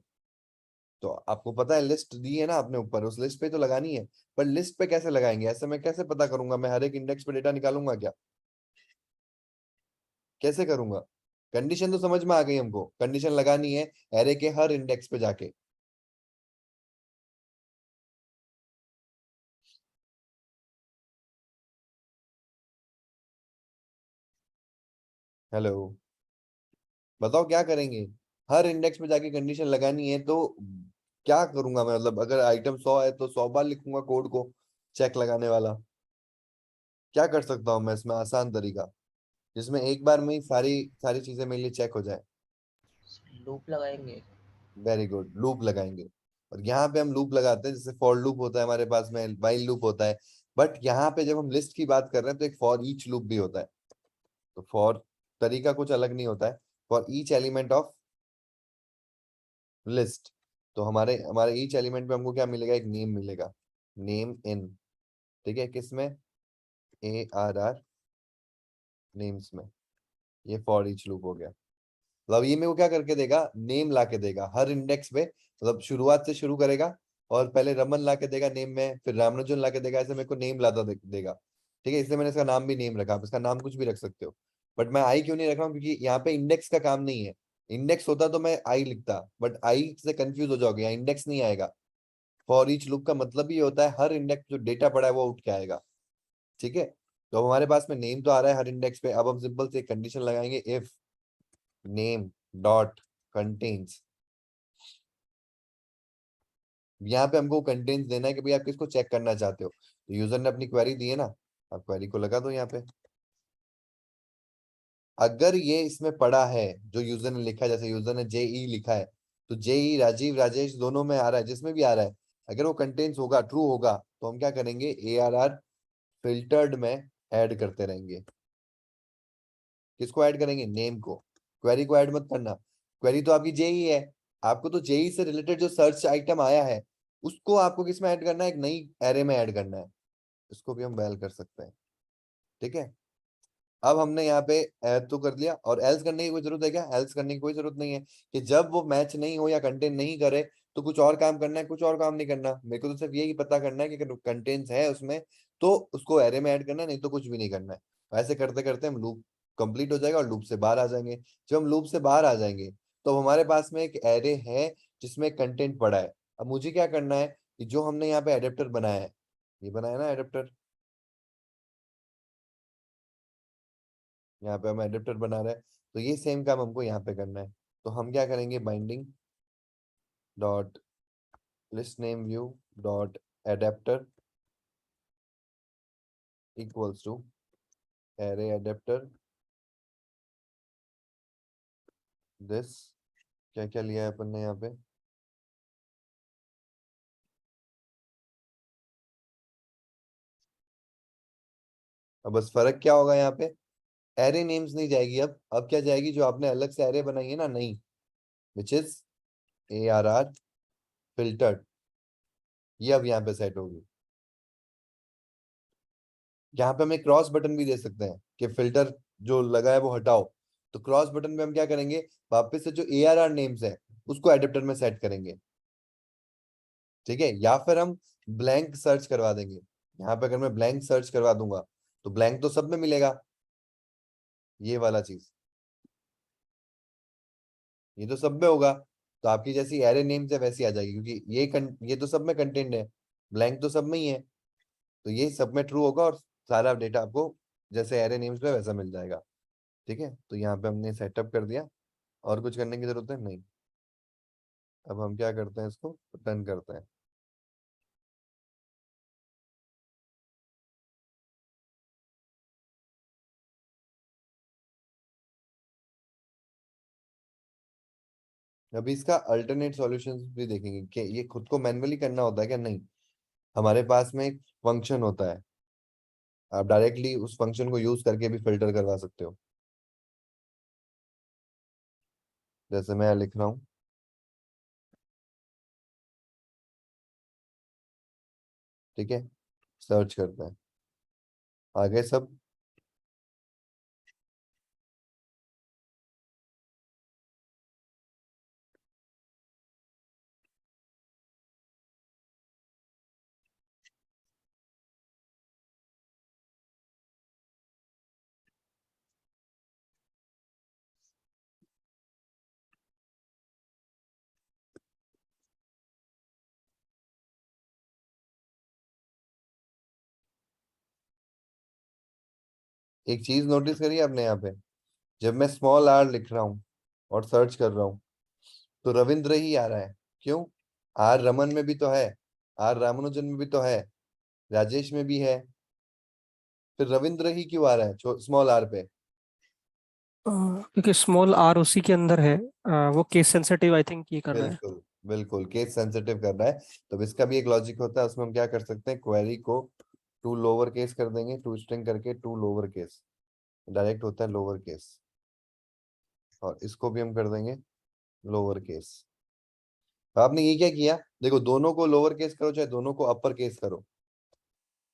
तो आपको पता है लिस्ट दी है ना आपने ऊपर, उस लिस्ट पे तो लगानी है। पर लिस्ट पे कैसे लगाएंगे, ऐसे मैं कैसे पता करूंगा, मैं हर एक इंडेक्स पे डेटा निकालूंगा क्या, कैसे करूंगा। कंडीशन तो समझ में आ गई हमको, कंडीशन लगानी है एरे के हर इंडेक्स पे जाके। हेलो, बताओ क्या करेंगे। हर इंडेक्स पे जाके कंडीशन लगानी है तो क्या करूंगा मैं, मतलब अगर आइटम 100 है तो 100 बार लिखूंगा कोड को चेक लगाने वाला। क्या कर सकता हूँ मैं इसमें आसान तरीका, जिसमें एक बार में ही सारी सारी चीजें मेरे लिए चेक हो जाए। लूप लगाएंगे। वेरी गुड, लूप लगाएंगे। और यहाँ पे हम लूप लगाते हैं, जैसे फॉर लूप होता है हमारे पास में, व्हाइल लूप होता है। बट यहाँ पे जब हम लिस्ट की बात कर रहे हैं तो एक फॉर ईच लूप भी होता है। तो फॉर तरीका कुछ अलग नहीं होता है, for each element of list. तो हमारे हमारे ईच एलिमेंट में हमको क्या मिलेगा, एक नेम मिलेगा, नेम इन। ठीक है, किसमें, ARR नेम्स में। ये फॉर ईच लूप हो गया। मतलब ये मेरे को क्या करके देगा, नेम ला के देगा हर इंडेक्स पे। मतलब शुरुआत से शुरू करेगा और पहले रमन ला के देगा नेम में, फिर रामानुजन ला के देगा, ऐसे मेरे को नेम लाता देगा। ठीक है, इसलिए मैंने इसका नाम भी नेम रखा। आप इसका नाम कुछ भी रख सकते हो, बट मैं आई क्यों नहीं रख रहा हूँ, क्योंकि यहाँ पे इंडेक्स का काम नहीं है। इंडेक्स होता तो मैं आई लिखता, बट आई से कंफ्यूज हो जाओगे, यहाँ इंडेक्स नहीं आएगा। फॉर ईच लूप का मतलब ही होता है हर इंडेक्स जो डेटा पड़ा है वो उठ के आएगा। ठीक है, तो अब हमारे पास में नेम तो आ रहा है हर इंडेक्स पे। अब हम सिंपल से कंडीशन लगाएंगे, इफ नेम डॉट कंटेन्स। यहाँ पे हमको कंटेंट्स देना है कि भाई आप किसको चेक करना चाहते हो। तो यूजर ने अपनी क्वेरी दी है ना, आप क्वेरी को लगा दो यहाँ पे। अगर ये इसमें पड़ा है जो यूजर ने लिखा है, जैसे यूजर ने जेई लिखा है, तो जेई राजीव राजेश दोनों में आ रहा है, जिसमें भी आ रहा है, अगर वो कंटेंट्स होगा, ट्रू होगा, तो हम क्या करेंगे, ARR फिल्टर्ड में ऐड करते रहेंगे। किसको ऐड करेंगे, नेम को। क्वेरी को ऐड मत करना, क्वेरी तो आपकी जेई है। आपको तो जेई से रिलेटेड जो सर्च आइटम आया है उसको आपको किस में ऐड करना है, एक नई एरे में ऐड करना है। इसको भी हम वेल कर सकते हैं। ठीक है, अब हमने यहाँ पे ऐड तो कर लिया, और एल्स करने की कोई जरूरत है क्या, एल्स करने की कोई जरूरत नहीं है। कि जब वो मैच नहीं हो या कंटेंट नहीं करे तो कुछ और काम करना है, कुछ और काम नहीं करना। मेरे को तो सिर्फ यही पता करना है कि अगर कंटेंट्स है उसमें तो उसको एरे में ऐड करना है, नहीं तो कुछ भी नहीं करना है। ऐसे करते करते हम लूप कंप्लीट हो जाएगा और लूप से बाहर आ जाएंगे। जब हम लूप से बाहर आ जाएंगे तो हमारे पास में एक एरे है जिसमें कंटेंट पड़ा है। अब मुझे क्या करना है कि जो हमने यहाँ पे एडेप्टर बनाया है, ये बनाया ना एडेप्टर, यहाँ पे हम एडेप्टर बना रहे हैं, तो ये सेम काम हमको यहाँ पे करना है। तो हम क्या करेंगे, binding dot list name view dot adapter equals to array adapter this. क्या क्या लिया है अपन ने यहाँ पे, अब बस फर्क क्या होगा यहाँ पे, एरे नेम्स नहीं जाएगी। अब क्या जाएगी, जो आपने अलग से एरे बनाई है ना नई, विच इज ARR फिल्टर्ड, ये अब यहाँ पे सेट होगी। यहाँ पे हम एक क्रॉस बटन भी दे सकते हैं कि फिल्टर जो लगा है वो हटाओ। तो क्रॉस बटन पे हम क्या करेंगे, वापस से जो ARR नेम्स है उसको एडेप्टर में सेट करेंगे। ठीक है, या फिर हम ब्लैंक सर्च करवा देंगे। यहाँ पे अगर मैं ब्लैंक सर्च करवा दूंगा तो ब्लैंक तो सब में मिलेगा, ये वाला चीज, ये तो सब में होगा। तो आपकी जैसी एरे नेम्स है वैसी आ जाएगी, क्योंकि ये तो सब में कंटेंट है, ब्लैंक तो सब में ही है। तो ये सब में ट्रू होगा और सारा डेटा आपको जैसे एरे नेम्स पे वैसा मिल जाएगा। ठीक है, तो यहाँ पे हमने सेटअप कर दिया, और कुछ करने की जरूरत है नहीं। अब हम क्या करते हैं, इसको रन करते हैं। अभी इसका अल्टरनेट सॉल्यूशंस भी देखेंगे कि ये खुद को मैन्युअली करना होता है क्या, नहीं। हमारे पास में एक फंक्शन होता है, आप डायरेक्टली उस फंक्शन को यूज करके भी फिल्टर करवा सकते हो। जैसे मैं लिख रहा हूँ, ठीक है, सर्च करते हैं, आगे सब। एक चीज नोटिस करिए आपने यहाँ पे, जब मैं स्मॉल आर लिख रहा हूँ और सर्च कर रहा हूँ तो रविंद्र ही आ रहा है। क्यों? आर रमन में भी तो है, आर रामानुजन में भी तो है, राजेश में भी है, फिर रविंद्र ही क्यों आ रहा है स्मॉल आर पे? क्योंकि स्मॉल आर उसी के अंदर है। वो केस सेंसिटिव आई थिंक ये कर रहा है। बिल्कुल बिल्कुल, केस सेंसिटिव कर रहा है। तो इसका भी एक लॉजिक होता है, उसमें हम क्या कर सकते हैं, क्वेरी को टू लोअर केस कर देंगे, टू स्ट्रिंग करके टू लोअर केस, डायरेक्ट होता है लोअर केस, और इसको भी हम कर देंगे लोअर केस। तो आपने ये क्या किया, देखो दोनों को लोअर केस करो चाहे दोनों को अपर केस करो,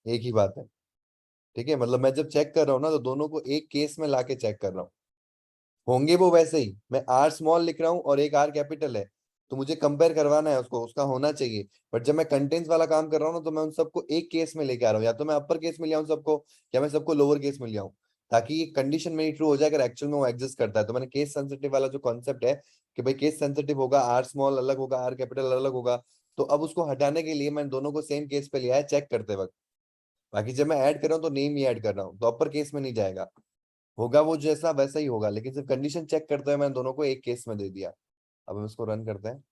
एक ही बात है। ठीक है, मतलब मैं जब चेक कर रहा हूँ ना तो दोनों को एक केस में लाके चेक कर रहा हूँ, होंगे वो वैसे ही। मैं आर स्मॉल लिख रहा हूँ और एक आर कैपिटल है, तो मुझे कंपेयर करवाना है उसको, उसका होना चाहिए। बट जब मैं कंटेंट्स वाला काम कर रहा हूँ ना तो मैं उन सबको एक केस में लेके आ रहा हूँ, या तो मैं अपर केस में ले आऊँ सबको, या मैं सबको लोअर केस में ले आऊँ, ताकि ये कंडीशन मेरी ट्रू हो जाए अगर एक्चुअल में वो एग्जिस्ट करता है। तो मैंने केस सेंसिटिव वाला जो कॉन्सेप्ट है कि भाई केस सेंसिटिव होगा, आर स्मॉल अलग होगा, आर कैपिटल अलग होगा, तो अब उसको हटाने के लिए मैं दोनों को सेम केस पे लिया है चेक करते वक्त। बाकी जब मैं ऐड कर रहा हूँ तो नेम ही ऐड कर रहा हूँ, तो अपर केस में नहीं जाएगा, होगा वो जैसा वैसा ही होगा, लेकिन सिर्फ कंडीशन चेक करते हुए मैंने दोनों को एक केस में दे दिया। अब हम इसको रन करते हैं।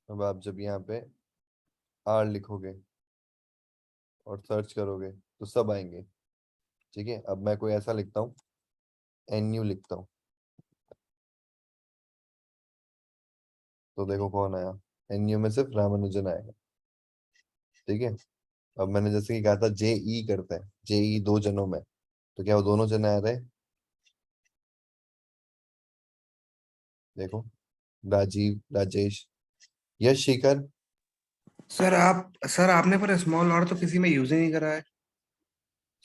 अब आप जब यहाँ पे आर लिखोगे और सर्च करोगे तो सब आएंगे। ठीक है, अब मैं कोई ऐसा लिखता हूँ, NU लिखता हूँ, तो देखो कौन आया, NU में सिर्फ रामानुजन आएगा। ठीक है, अब मैंने जैसे कि कहा था JE करते हैं, JE दो जनों में, तो क्या वो दोनों जने आ रहे? देखो, राजीव, राजेश, यश, शिखर। सर आपने पर स्मॉल और तो किसी में यूज ही नहीं करा है।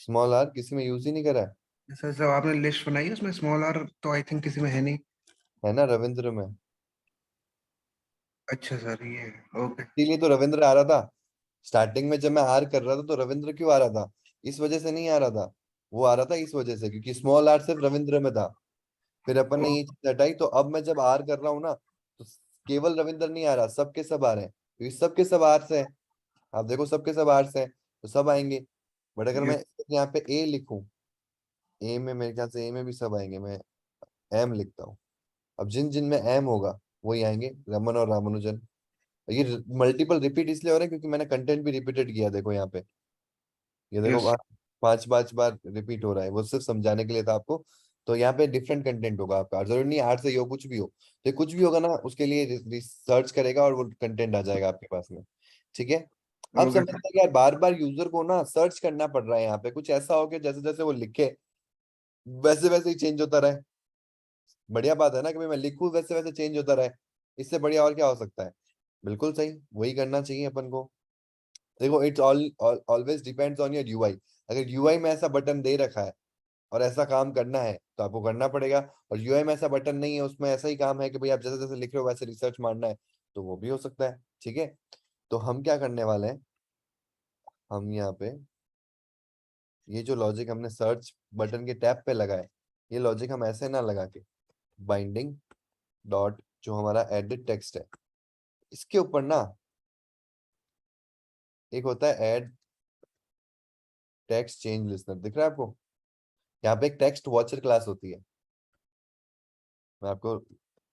स्मॉल आर किसी में यूज ही नहीं करा सर जब आपने लिस्ट बनाई है उसमें स्मॉल आर तो आई थिंक किसी में है नहीं। है ना, रविंद्र में। अच्छा सर ये ओके। इसीलिए तो रविंद्र आ रहा था स्टार्टिंग में, जब मैं आर कर रहा था तो रविंद्र क्यों आ रहा था, इस वजह से नहीं आ रहा था, वो आ रहा था इस वजह से क्योंकि स्मॉल आर सिर्फ रविंद्र में था। फिर अपन ने ये चीज हटाई, तो अब मैं जब आर कर रहा हूँ ना तो केवल रविंद्र नहीं आ रहा, सबके सब आ रहे हैं, क्योंकि सबके सब आर से हैं। आप देखो सबके सब आर से हैं तो सब आएंगे। बट अगर मैं यहाँ पे ए लिखूं, ए में मेरे ख्याल से ए में भी सब आएंगे, मैं एम लिखता हूँ, अब जिन जिन में एम होगा वही आएंगे, रमन और रामानुजन। ये मल्टीपल रिपीट इसलिए हो रहा है क्योंकि मैंने कंटेंट भी रिपीटेड किया, देखो यहाँ पे, ये देखो यस। पांच पांच बार रिपीट हो रहा है, वो सिर्फ समझाने के लिए था आपको। तो यहाँ पे डिफरेंट कंटेंट होगा आपका, जरूरी नहीं आर्ट से ही हो, कुछ भी हो, तो कुछ भी होगा ना उसके लिए रिसर्च करेगा और वो कंटेंट आ जाएगा आपके पास में। ठीक है, अब ओके समझते हैं कि यार बार बार यूजर को ना सर्च करना पड़ रहा है, यहाँ पे कुछ ऐसा हो कि जैसे जैसे वो लिखे वैसे वैसे ही चेंज होता रहे। बढ़िया बात है ना कि भाई मैं लिखूं वैसे वैसे चेंज होता रहे, इससे बढ़िया और क्या हो सकता है? बिल्कुल सही, वही करना चाहिए अपन को। देखो it's always depends on your UI. अगर यूआई में ऐसा बटन दे रखा है और ऐसा काम करना है तो आपको करना पड़ेगा, और यूआई में ऐसा बटन नहीं है, उसमें ऐसा ही काम है कि भाई आप जैसे जैसे लिख रहे हो वैसे रिसर्च मारना है, तो वो भी हो सकता है। ठीक है, तो हम क्या करने वाले हैं, हम यहाँ पे ये जो लॉजिक हमने सर्च बटन के टैब पे लगाए, ये लॉजिक हम ऐसे ना लगा के बाइंडिंग डॉट जो हमारा एडिट टेक्स्ट है इसके ऊपर ना एक होता है ऐड टेक्स्ट चेंज लिस्नर, दिख रहा है आपको? यहाँ पे एक टेक्स्ट वॉचर क्लास होती है, मैं आपको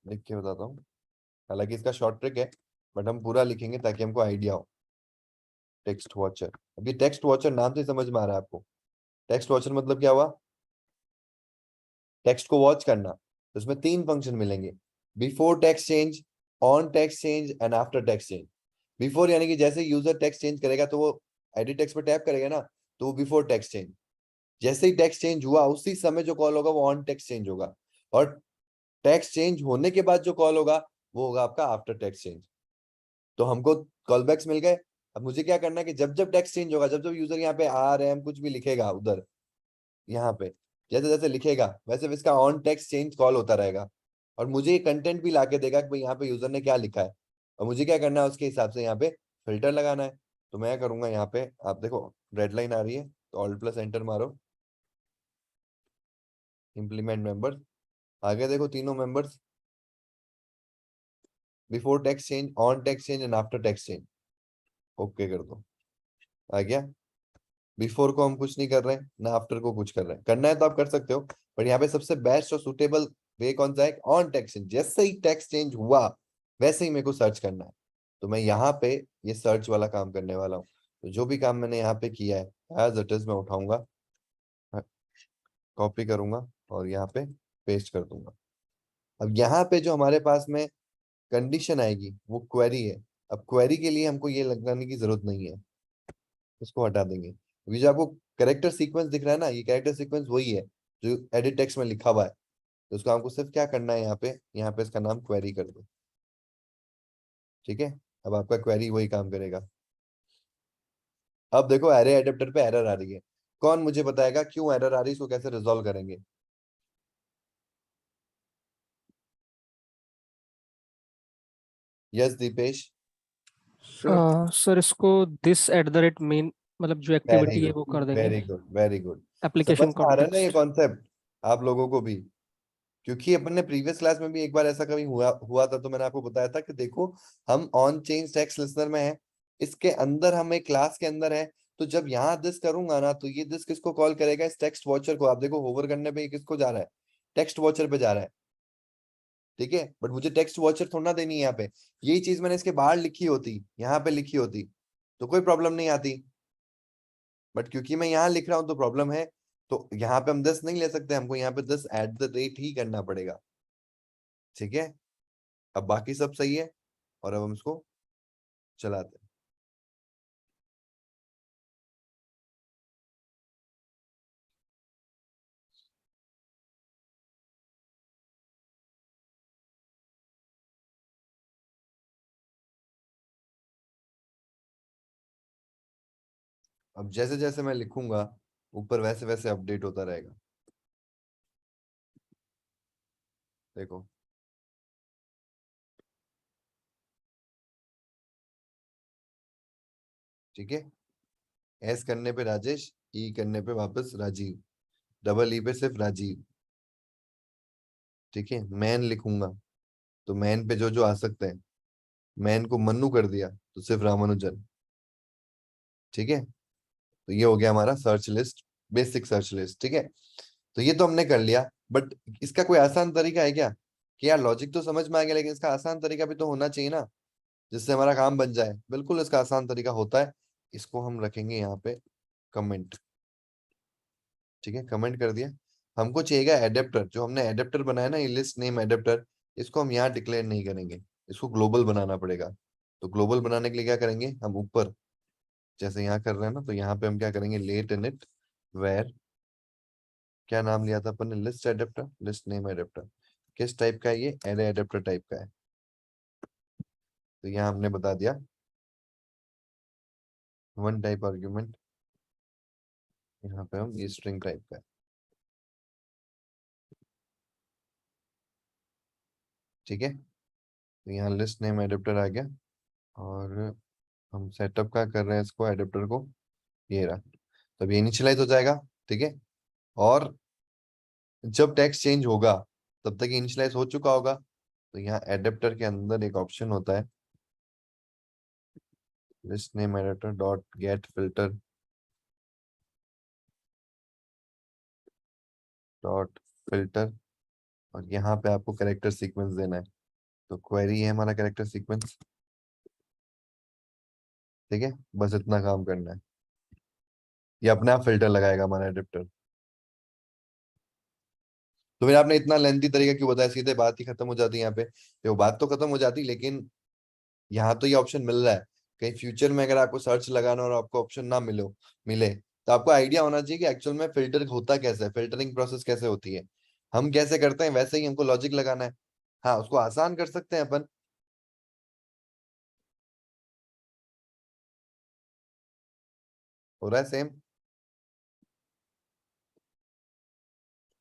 लिख के बताता हूँ, हालांकि इसका शॉर्ट ट्रिक है, बट हम पूरा लिखेंगे ताकि हमको आइडिया हो। टेक्स्ट वॉचर, अभी टेक्स्ट वॉचर नाम से समझ में आ रहा है आपको? टेक्स्ट वॉचर मतलब क्या हुआ? टेक्स्ट को वॉच करना, तो इसमें 3 फंक्शन मिलेंगे, before text change, on text change and after text change. Before यानी कि जैसे यूजर टेक्स्ट चेंज करेगा तो वो एडिट टेक्स्ट पे टैप करेगा ना, तो वो बिफोर टेक्स्ट चेंज। जैसे ही टेक्स्ट चेंज हुआ उसी समय जो कॉल होगा वो ऑन टेक्स्ट चेंज होगा, और टेक्स्ट चेंज होने के बाद जो कॉल होगा वो होगा आपका आफ्टर टेक्स्ट चेंज। तो हमको कॉलबैक्स मिल गए। अब मुझे क्या करना है कि जब जब टेक्स्ट चेंज होगा, जब जब यूजर यहाँ पे RM कुछ भी लिखेगा उधर, यहाँ पे जैसे जैसे लिखेगा वैसे इसका ऑन टेक्स्ट चेंज कॉल होता रहेगा, और मुझे ये कंटेंट भी लाके देगा कि भाई यहाँ पे यूजर ने क्या लिखा है, और मुझे क्या करना है उसके हिसाब से यहाँ पे फिल्टर लगाना है। तो मैं करूंगा यहाँ पे, आप देखो रेड लाइन आ रही है तो Alt+Enter मारो, इम्प्लीमेंट मेंबर्स, आगे देखो तीनों members, before text change, on text change and after text change, okay कर दो, आ गया। बिफोर को हम कुछ नहीं कर रहे हैं ना आफ्टर को कुछ कर रहे हैं, करना है तो आप कर सकते हो, पर यहाँ पे सबसे बेस्ट और सुटेबल वे कौन सा है, ऑन टेक्स्ट चेंज। जैसे ही टेक्स्ट चेंज हुआ वैसे ही मेरे को सर्च करना है, तो मैं यहाँ पे ये सर्च वाला काम करने वाला हूँ। तो जो भी काम मैंने यहाँ पे किया है एज इट इज मैं उठाऊंगा, कॉपी करूंगा और यहाँ पे पेस्ट कर दूंगा। अब यहाँ पे जो हमारे पास में कंडीशन आएगी वो क्वेरी है। अब क्वेरी के लिए हमको ये लगाने की जरूरत नहीं है, इसको हटा देंगे, क्योंकि जो आपको कैरेक्टर सीक्वेंस दिख रहा है ना, ये कैरेक्टर सीक्वेंस वही है जो एडिट टेक्स्ट में लिखा हुआ है। तो उसको हमको सिर्फ क्या करना है, यहाँ पे इसका नाम क्वेरी कर दो, ठीक है। अब आपका क्वेरी वही काम करेगा। अब देखो एरे एडेप्टर पे एरर आ रही है, कौन मुझे बताएगा क्यों एरर आ रही है, इसको कैसे रिजॉल्व करेंगे? यस दीपेश। सर सर इसको this at the rate main, मतलब जो वेरी एक्टिविटी है गुड, वो कर देंगे, वेरी गुड, वेरी गुड। समझ एप्लीकेशन में आ रहा है ना ये कॉन्टेक्स्ट। कॉन्सेप्ट आप लोगों को भी? क्योंकि अपन ने प्रीवियस क्लास में भी एक बार ऐसा कभी हुआ हुआ था, तो मैंने आपको बताया था कि देखो हम ऑन चेंज टेक्स्ट लिस्नर में है, इसके अंदर हम एक क्लास के अंदर है, तो जब यहाँ दिस करूंगा ना तो ये दिस किसको कॉल करेगा, इस टेक्स्ट वॉचर को। आप देखो होवर करने पे ये किसको जा रहा है, टेक्स्ट वॉचर पे जा रहा है, ठीक है। बट मुझे टेक्स्ट वॉचर थोड़ा ना देनी है यहाँ पे, यही चीज मैंने इसके बाहर लिखी होती, यहाँ पे लिखी होती तो कोई प्रॉब्लम नहीं आती, बट क्योंकि मैं यहाँ लिख रहा हूँ तो प्रॉब्लम है। तो यहाँ पे हम 10 नहीं ले सकते, हमको यहाँ पे 10 एट द रेट ही करना पड़ेगा, ठीक है। अब बाकी सब सही है, और अब हम इसको चलाते हैं। अब जैसे जैसे मैं लिखूंगा ऊपर वैसे वैसे अपडेट होता रहेगा, देखो। ठीक है, एस करने पे राजेश, ई करने पे वापस राजीव, डबल ई पे सिर्फ राजीव, ठीक है। मैन लिखूंगा तो मैन पे जो जो आ सकते हैं, मैन को मन्नू कर दिया तो सिर्फ रामानुजन, ठीक है। तो ये हो गया हमारा search list, basic search list, ठीक है। तो ये तो हमने कर लिया, बट इसका कोई आसान तरीका है क्या? कि यार लॉजिक तो समझ में आ गया, लेकिन इसका आसान तरीका भी तो होना चाहिए ना, जिससे हमारा काम बन जाए। बिल्कुल इसका आसान तरीका होता है, इसको हम रखेंगे यहाँ पे कमेंट, ठीक है। कमेंट कर दिया। हमको चाहिएगा एडेप्टर, जो हमने एडेप्टर बनाया ना, ये लिस्ट नेम एडेप्टर, इसको हम यहाँ डिक्लेयर नहीं करेंगे, इसको ग्लोबल बनाना पड़ेगा। तो ग्लोबल बनाने के लिए क्या करेंगे हम, ऊपर जैसे यहाँ कर रहे हैं ना, तो यहाँ पे हम क्या करेंगे, लेट इनिट वेर, क्या नाम लिया था अपन ने, list adapter, list name adapter. किस टाइप का है ये, एरे एडेप्टर टाइप का है। तो यहाँ हमने बता दिया वन टाइप आर्ग्यूमेंट, यहाँ पे हम ये स्ट्रिंग टाइप का है, ठीक है। तो यहाँ लिस्ट नेम एडेप्टर आ गया, और हम सेटअप का कर रहे हैं इसको, एडेप्टर को, ये रहा। तब ये इनिशियलाइज हो जाएगा, ठीक है। और जब टेक्स्ट चेंज होगा तब तक इनिशियलाइज हो चुका होगा। तो यहाँ एडेप्टर के अंदर एक ऑप्शन होता है, list name adapter dot gate filter dot filter, और यहाँ पे आपको कैरेक्टर सीक्वेंस देना है। तो क्वेरी है हमारा कैरेक्टर सीक्वेंस, ठीक है। बस इतना काम करना है, ये अपने आप फिल्टर लगाएगा हमारा एडेप्टर। तो फिर आपने इतना लेंथी तरीका क्यों बताया, सीधे बात ही खत्म हो जाती है यहाँ पे। तो बात तो खत्म हो जाती, लेकिन यहाँ तो ये ऑप्शन मिल रहा है। कहीं फ्यूचर में अगर आपको सर्च लगाना और आपको ऑप्शन ना मिले तो आपको आइडिया होना चाहिए कि एक्चुअल में फिल्टर होता कैसे है, फिल्टरिंग प्रोसेस कैसे होती है, हम कैसे करते हैं, वैसे ही हमको लॉजिक लगाना है। हाँ, उसको आसान कर सकते हैं अपन। हो रहा है सेम,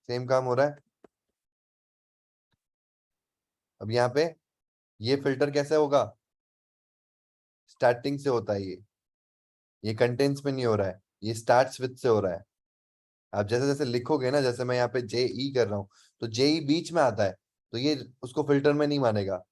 सेम काम हो रहा है। अब यहाँ पे ये फिल्टर कैसे होगा, स्टार्टिंग से होता है ये कंटेंट्स में नहीं हो रहा है, ये स्टार्ट्स विद से हो रहा है। आप जैसे जैसे लिखोगे ना, जैसे मैं यहाँ पे JE कर रहा हूँ, तो JE बीच में आता है, तो ये उसको फिल्टर में नहीं मानेगा।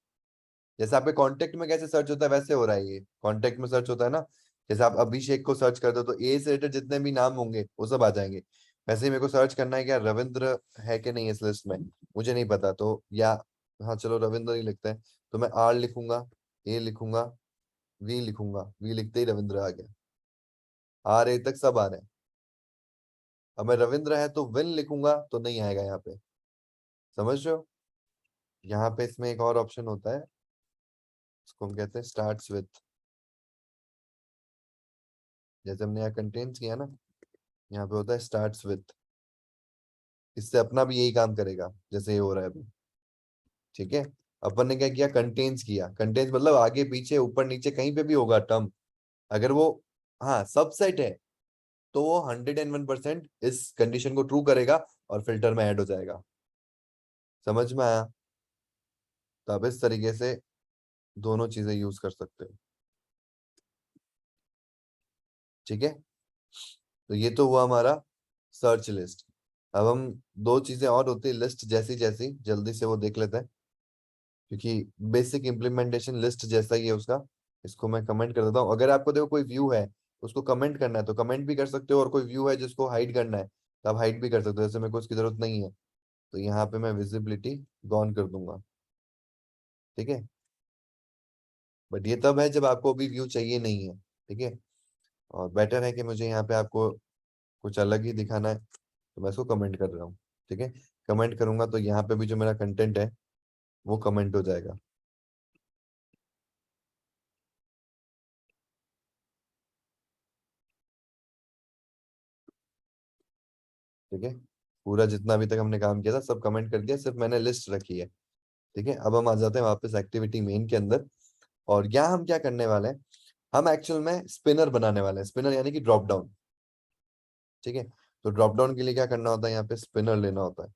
जैसे आपके कांटेक्ट में कैसे सर्च होता है वैसे हो रहा है, ये कांटेक्ट में सर्च होता है ना। जैसे आप अभिषेक को सर्च कर दो तो ए से रिलेटेड जितने भी नाम होंगे वो सब आ जाएंगे। वैसे ही मेरे को सर्च करना है क्या रविंद्र है कि नहीं इस लिस्ट में, मुझे नहीं पता, तो या हाँ चलो रविंद्र ही लिखते हैं। तो मैं R लिखूंगा, A लिखूंगा, V लिखूंगा, V लिखते ही रविंद्र आ गया, RA तक सब आ रहे हैं। अब मैं रविंद्र है तो विन लिखूंगा तो नहीं आएगा यहाँ पे, समझ रहे हो। यहाँ पे इसमें एक और ऑप्शन होता है, उसको हम कहते हैं स्टार्ट्स विथ। जैसे हमने यहाँ कंटेंट्स किया ना, यहाँ पे होता है स्टार्ट्स विथ, इससे अपना भी यही काम करेगा जैसे ये हो रहा है अभी। ठीक है, अपन ने क्या किया, कंटेंट्स किया, कंटेंट्स मतलब आगे पीछे ऊपर नीचे कहीं पे भी होगा टर्म, अगर वो हाँ सबसेट है तो वो 101% इस कंडीशन को ट्रू करेगा और फिल्टर में ऐड हो जाएगा। समझ में आया। तो आप इस तरीके से दोनों चीजें यूज कर सकते हो। ठीक है, तो ये तो हुआ हमारा सर्च लिस्ट। अब हम दो चीजें और होती है लिस्ट जैसी जैसी, जल्दी से वो देख लेते हैं, क्योंकि बेसिक इम्प्लीमेंटेशन लिस्ट जैसा ही है उसका। इसको मैं कमेंट कर देता हूँ। अगर आपको देखो कोई व्यू है उसको कमेंट करना है तो कमेंट भी कर सकते हो, और कोई व्यू है जिसको हाइड करना है तो आप हाइड भी कर सकते हो। जैसे मेरे को उसकी जरूरत नहीं है तो यहाँ पे मैं विजिबिलिटी गॉन कर दूंगा। ठीक है, बट ये तब है जब आपको अभी व्यू चाहिए नहीं है। ठीक है, और बेटर है कि मुझे यहाँ पे आपको कुछ अलग ही दिखाना है तो मैं इसको कमेंट कर रहा हूँ। ठीक है, कमेंट करूंगा तो यहाँ पे भी जो मेरा कंटेंट है वो कमेंट हो जाएगा। ठीक है, पूरा जितना अभी तक हमने काम किया था सब कमेंट कर दिया, सिर्फ मैंने लिस्ट रखी है। ठीक है, अब हम आ जाते हैं वापस एक्टिविटी मेन के अंदर। और यहाँ हम क्या करने वाले हैं, हम एक्चुअल में स्पिनर बनाने वाले हैं, स्पिनर यानी कि ड्रॉप डाउन। ठीक है, तो ड्रॉप डाउन के लिए क्या करना होता है, यहाँ पे स्पिनर लेना होता है।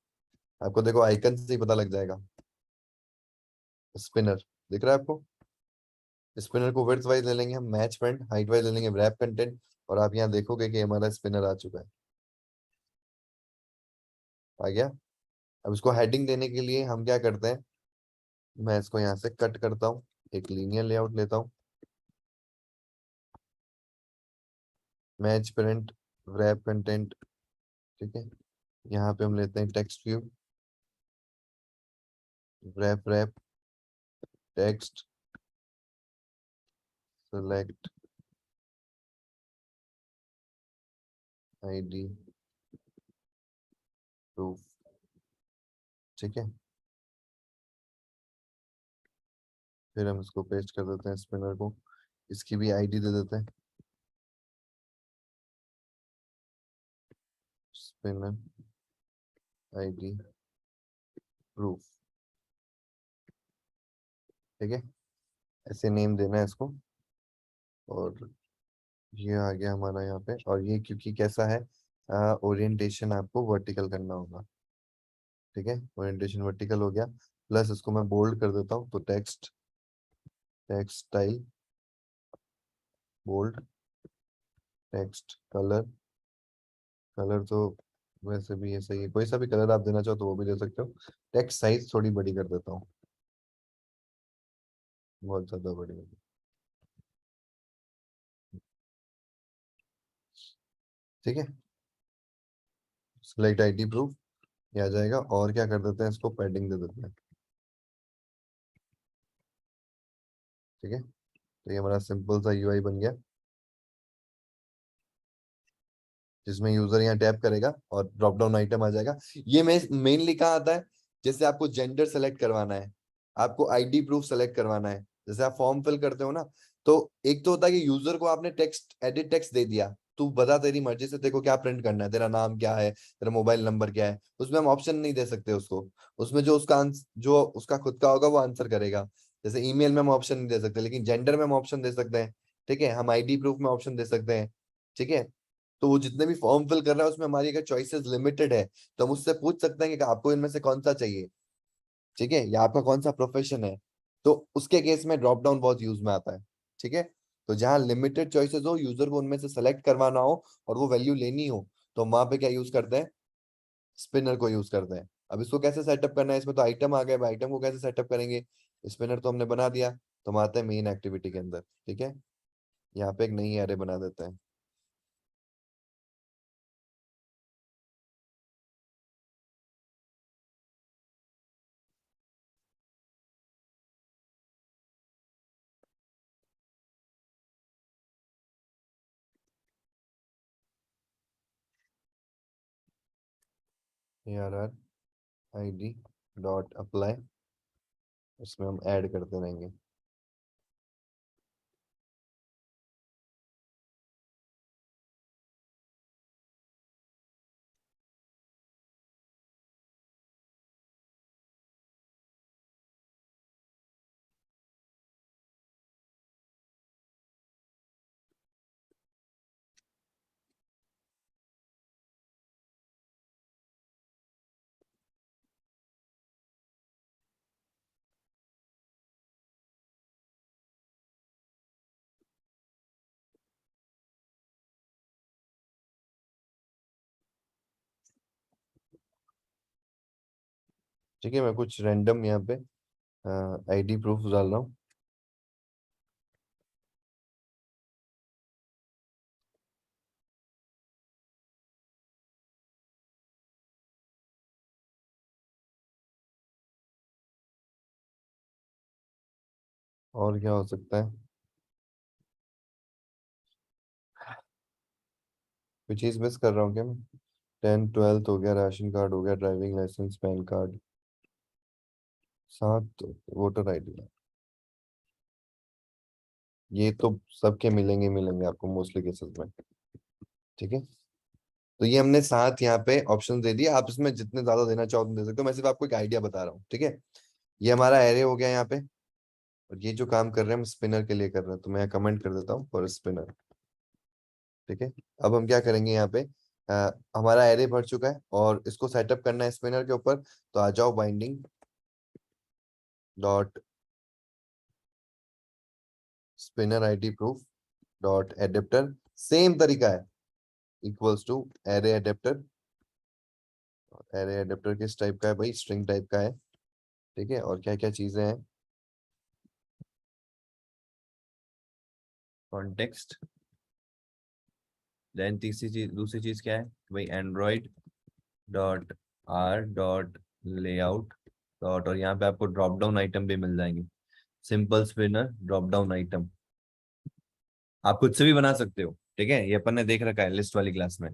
आपको देखो आइकन से ही पता लग जाएगा, स्पिनर दिख रहा है आपको। स्पिनर को विड्थ वाइज ले लेंगे हम, मैच फ्रंट, हाइट वाइज ले लेंगे रैप कंटेंट, और आप यहाँ देखोगे कि हमारा स्पिनर आ चुका है, आ गया। अब इसको हेडिंग देने के लिए हम क्या करते हैं, मैं इसको यहाँ से कट करता हूँ, एक लीनियर लेआउट लेता हूँ, मैच प्रिंट रैप कंटेंट। ठीक है, यहाँ पे हम लेते हैं text view, wrap wrap text, select ID proof. ठीक है, फिर हम इसको पेस्ट कर देते हैं स्पिनर को, इसकी भी आईडी दे देते हैं, स्पिनर आईडी प्रूफ। ठीक है, ऐसे नेम देना है इसको। और ये आ गया हमारा यहाँ पे, और ये क्योंकि कैसा है, ओरिएंटेशन आपको वर्टिकल करना होगा। ठीक है, ओरिएंटेशन वर्टिकल हो गया, प्लस इसको मैं बोल्ड कर देता हूँ, तो text text style bold, text colour, colour तो वैसे भी ये सही है, कोई सा भी कलर आप देना चाहो तो वो भी दे सकते हो। टेक्स्ट साइज थोड़ी बड़ी कर देता हूँ, बहुत ज्यादा बड़ी है। ठीक है, सिलेक्ट आईडी प्रूफ, ये आ जाएगा। और क्या कर देते हैं, इसको पैडिंग दे देते हैं। ठीक है, तो ये हमारा सिंपल सा यूआई बन गया। जिसमें यूजर यहाँ टैप करेगा और ड्रॉप डाउन आइटम आ जाएगा। ये मेनली कहाँ आता है, जैसे आपको जेंडर सेलेक्ट करवाना है, आपको आईडी प्रूफ सेलेक्ट करवाना है, जैसे आप फॉर्म फिल करते हो ना, तो एक तो होता है कि यूजर को आपने टेक्स्ट एडिट टेक्स्ट दे दिया, तू बता तेरी मर्जी से तेरे को क्या प्रिंट करना है, तेरा नाम क्या है, तेरा मोबाइल नंबर क्या है, उसमें हम ऑप्शन नहीं दे सकते उसको। उसमें जो उसका खुद का होगा वो आंसर करेगा। जैसे ईमेल में हम ऑप्शन नहीं दे सकते, लेकिन जेंडर में हम ऑप्शन दे सकते हैं। ठीक है, हम आईडी प्रूफ में ऑप्शन दे सकते हैं। ठीक है, तो वो जितने भी फॉर्म फिल कर रहा है उसमें हमारी अगर चॉइसेस लिमिटेड है, तो हम उससे पूछ सकते हैं कि आपको इनमें से कौन सा चाहिए। ठीक है, या आपका कौन सा प्रोफेशन है, तो उसके केस में ड्रॉप डाउन बहुत यूज में आता है। ठीक है, तो जहाँ लिमिटेड चॉइसेस हो, यूजर को उनमें से सेलेक्ट करवाना हो और वो वैल्यू लेनी हो, तो हम वहां पे क्या यूज करते हैं, स्पिनर को यूज करते हैं। अब इसको कैसे सेटअप करना है, इसमें तो आइटम आ गए, आइटम को कैसे सेटअप करेंगे, स्पिनर तो हमने बना दिया, तो हम आते हैं मेन एक्टिविटी के अंदर। ठीक है, यहाँ पे एक नई एरे बना देते हैं। ARR ID डॉट अप्लाई, इसमें हम ऐड करते रहेंगे। ठीक है, मैं कुछ रैंडम यहाँ पे आईडी प्रूफ डाल रहा हूँ। और क्या हो सकता है, कोई चीज मिस कर रहा हूँ क्या मैं? 10th 12th हो गया, राशन कार्ड हो गया, driving licence, PAN card, 7 voter ID. ये तो सबके मिलेंगे मिलेंगे आपको मोस्टली केसेस में। ठीक है, तो ये हमने 7 यहाँ पे ऑप्शन दे दिए, आप इसमें जितने ज्यादा देना चाहो उतने दे सकते हो, मैं सिर्फ आपको एक आइडिया बता रहा हूँ। ठीक है, ये हमारा एरे हो गया यहाँ पे, और ये जो काम कर रहे हैं हम स्पिनर के लिए कर रहे हैं, तो मैं कमेंट कर देता हूँ फॉर स्पिनर। ठीक है, अब हम क्या करेंगे यहाँ पे, हमारा एरे भर चुका है और इसको सेटअप करना है स्पिनर के ऊपर, तो आ जाओ binding dot spinner ID proof dot adapter, same तरीका है, equals to array adapter. Array adapter किस टाइप का है भाई, स्ट्रिंग टाइप का है। ठीक है, और क्या क्या चीजें हैं, कॉन्टेक्स्ट, देन तीसरी चीज, दूसरी चीज क्या है भाई, Android dot R dot layout dot, और यहाँ पे आपको ड्रॉप डाउन आइटम भी मिल जाएंगे, simple spinner drop down item, आप खुद से भी बना सकते हो। ठीक है, ये अपन ने देख रखा है लिस्ट वाली क्लास में,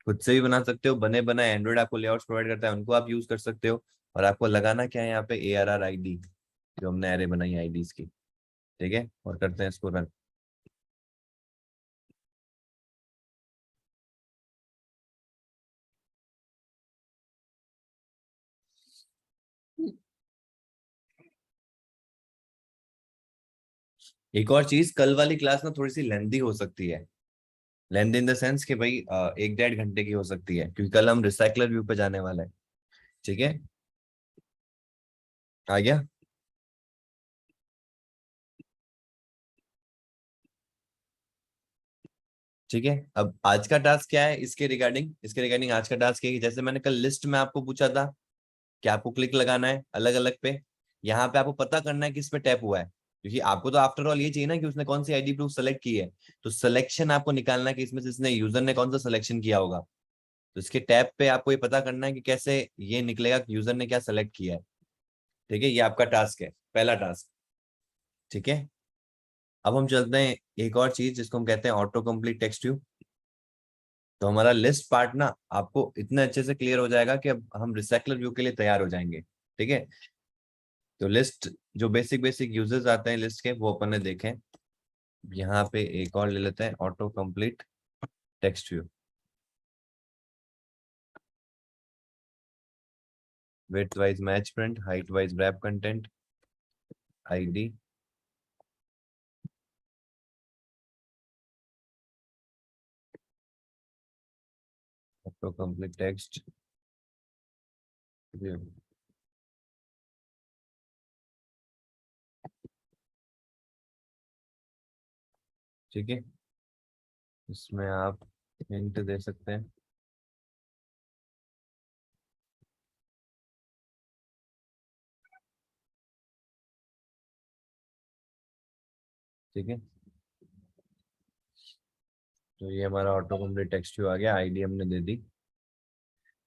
खुद से भी बना सकते हो, बने बनाए एंड्रॉइड आपको लेआउट्स प्रोवाइड करता है, उनको आप यूज कर सकते हो। और आपको लगाना क्या है यहाँ पे, ARR ID, जो हमने एरे बनाई आईडीज की। ठीक है, और करते हैं इसको रन। एक और चीज, कल वाली क्लास ना थोड़ी सी लेंदी हो सकती है, लेंथ इन द सेंस कि भाई 1 1.5 घंटे की हो सकती है, क्योंकि कल हम रिसाइकलर व्यू पे जाने वाले हैं। ठीक है, आ गया। ठीक है, अब आज का टास्क क्या है, इसके रिगार्डिंग आज का टास्क है कि जैसे मैंने कल लिस्ट में आपको पूछा था कि आपको क्लिक लगाना है अलग अलग पे, यहाँ पे आपको पता करना है कि इस पे टैप हुआ है, क्योंकि आपको तो आफ्टर ऑल ये चाहिए ना कि उसने कौन सी आईडी प्रूफ सेलेक्ट की है, तो सिलेक्शन आपको निकालना है कि इसमें से इसने यूजर ने कौन सा सिलेक्शन किया होगा, तो इसके टैब पे आपको ये पता करना है कि कैसे ये निकलेगा कि यूजर ने क्या सेलेक्ट किया है। ठीक है, ये आपका टास्क है, पहला टास्क। ठीक है, अब हम चलते हैं एक और चीज जिसको हम कहते हैं ऑटो कंप्लीट टेक्स्ट व्यू। तो हमारा लिस्ट पार्ट ना आपको इतने अच्छे से क्लियर हो जाएगा कि अब हम रिसाइकलर व्यू के लिए तैयार हो जाएंगे। ठीक है, तो लिस्ट जो बेसिक बेसिक यूजेस आते हैं लिस्ट के वो अपन ने देखे। यहाँ पे एक और ले लेते हैं, auto complete text view. width wise match print, height wise wrap content, ID, auto complete text view. ठीक है, इसमें आप हिंट दे सकते हैं। ठीक है, तो ये हमारा ऑटो कंप्लीट टेक्स्ट व्यू आ गया, आईडी हमने दे दी।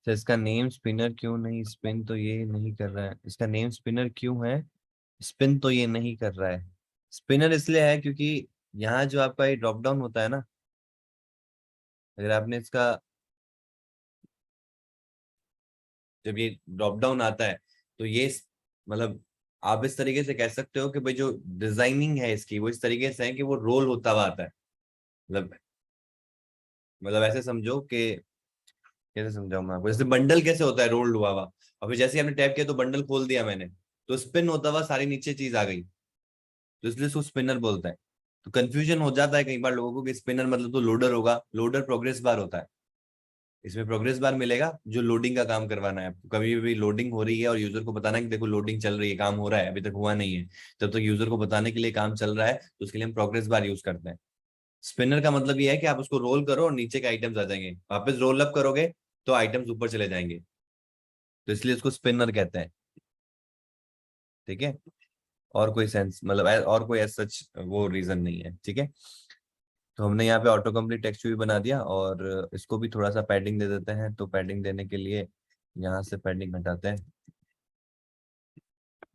तो इसका नेम स्पिनर क्यों नहीं, स्पिन तो ये नहीं कर रहा है, इसका नेम स्पिनर क्यों है, स्पिन तो ये नहीं कर रहा है। स्पिनर इसलिए है क्योंकि यहाँ जो आपका ये ड्रॉप डाउन होता है ना, अगर आपने इसका जब ये ड्रॉप डाउन आता है तो ये मतलब आप इस तरीके से कह सकते हो कि भाई जो डिजाइनिंग है इसकी वो इस तरीके से है कि वो रोल होता हुआ आता है। मतलब ऐसे समझो कि, कैसे समझाऊं मैं आपको, जैसे बंडल कैसे होता है रोल्ड हुआ हुआ, और फिर जैसे ही आपने टैप किया तो बंडल खोल दिया मैंने, तो स्पिन होता हुआ सारी नीचे चीज आ गई, तो इसलिए उसको स्पिनर बोलता है। तो कंफ्यूजन हो जाता है कई बार लोगों को कि स्पिनर मतलब तो लोडर होगा, लोडर प्रोग्रेस बार होता है। इसमें प्रोग्रेस बार मिलेगा जो लोडिंग का काम करवाना है आपको। कभी भी लोडिंग हो रही है और यूजर को बताना है कि देखो लोडिंग चल रही है, काम हो रहा है, अभी तक हुआ नहीं है, जब तक यूजर को बताने के लिए काम चल रहा है तो उसके लिए हम प्रोग्रेस बार यूज करते हैं। स्पिनर का मतलब ये है कि आप उसको रोल करो और नीचे के आइटम्स आ जाएंगे, वापस रोल अप करोगे तो आइटम्स ऊपर चले जाएंगे, तो इसलिए उसको स्पिनर कहते हैं। ठीक है, और कोई सेंस मतलब और कोई सच वो रीजन नहीं है। ठीक है, तो हमने यहाँ पे ऑटो कंप्लीट टेक्स्ट भी बना दिया, और इसको भी थोड़ा सा पैडिंग दे देते हैं। तो पैडिंग देने के लिए यहाँ से पैडिंग हटाते हैं,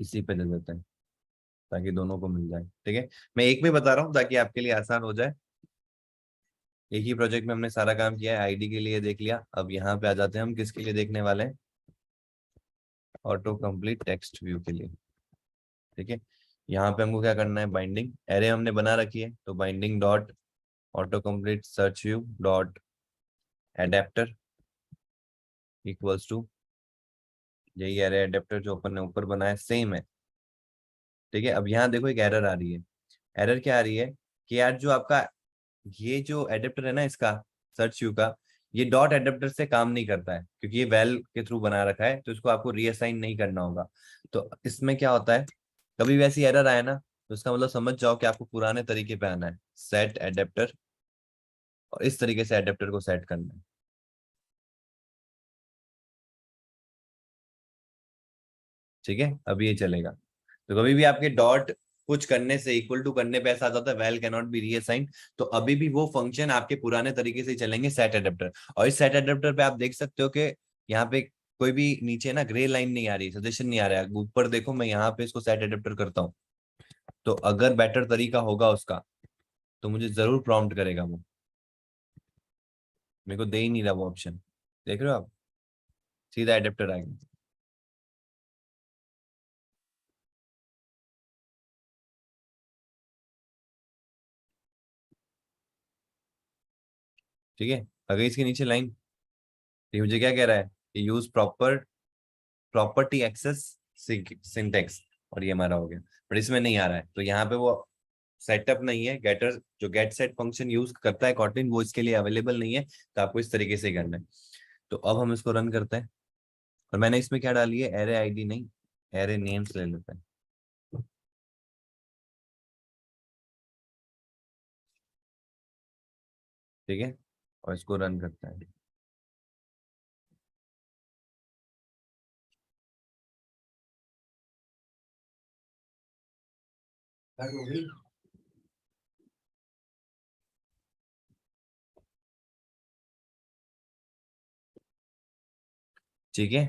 इसी पे दे देते हैं ताकि दोनों को मिल जाए। ठीक है, मैं एक में बता रहा हूँ ताकि आपके लिए आसान हो जाए। एक ही प्रोजेक्ट में हमने सारा काम किया है, आईडी के लिए देख लिया। अब यहाँ पे आ जाते हैं हम किसके लिए देखने वाले हैं, ऑटो कंप्लीट टेक्स्ट व्यू के लिए। ठीक है, यहाँ पे हमको क्या करना है, बाइंडिंग एरे हमने बना रखी है, तो binding dot auto complete search view dot adapter equals to, यही एरे एडेप्टर जो अपन ने ऊपर बनाया सेम है। ठीक है, अब यहाँ देखो एक एरर आ रही है। एरर क्या आ रही है कि यार जो आपका ये जो एडेप्टर है ना इसका, सर्च व्यू का, ये डॉट एडेप्टर से काम नहीं करता है क्योंकि ये वेल के थ्रू बना रखा है, तो इसको आपको रीअसाइन नहीं करना होगा। तो इसमें क्या होता है, कभी भी ऐसी एरर आए ना तो इसका मतलब समझ जाओ कि आपको पुराने तरीके पे आना है, सेट एडेप्टर, और इस तरीके से एडेप्टर को सेट करना है। ठीक है, अब ये चलेगा। तो कभी भी आपके डॉट कुछ करने से इक्वल टू करने पे ऐसा आता है वेल कैनॉट बी रीअसाइंड, तो अभी भी वो फंक्शन आपके पुराने तरीके से ही चलेंगे, सेट एडेप्टर। और इस सेट एडेप्टर पे आप देख सकते हो कि यहाँ पे कोई भी नीचे ना ग्रे लाइन नहीं आ रही, सजेशन नहीं आ रहा है। ऊपर देखो मैं यहाँ पे इसको सेट एडेप्टर करता हूँ, तो अगर बेटर तरीका होगा उसका तो मुझे जरूर प्रॉम्प्ट करेगा वो, मेरे को दे ही नहीं रहा वो ऑप्शन, देख रहे हो आप, सीधा एडेप्टर आ गया। ठीक है, अगर इसके नीचे लाइन, ये मुझे क्या कह रहा है, use proper property access syntax, और ये हमारा हो गया। बट इसमें नहीं आ रहा है, तो यहाँ पे वो सेटअप नहीं है, गेटर जो गेट सेट फंक्शन यूज करता है कॉटलिन वो इसके लिए अवेलेबल नहीं है, तो आपको इस तरीके से ही करना है। तो अब हम इसको रन करते हैं, और मैंने इसमें क्या डाली है, एरे आईडी नहीं, एरे नेम्स ले लेते हैं। ठीक है, और इसको रन करते हैं। ठीक है,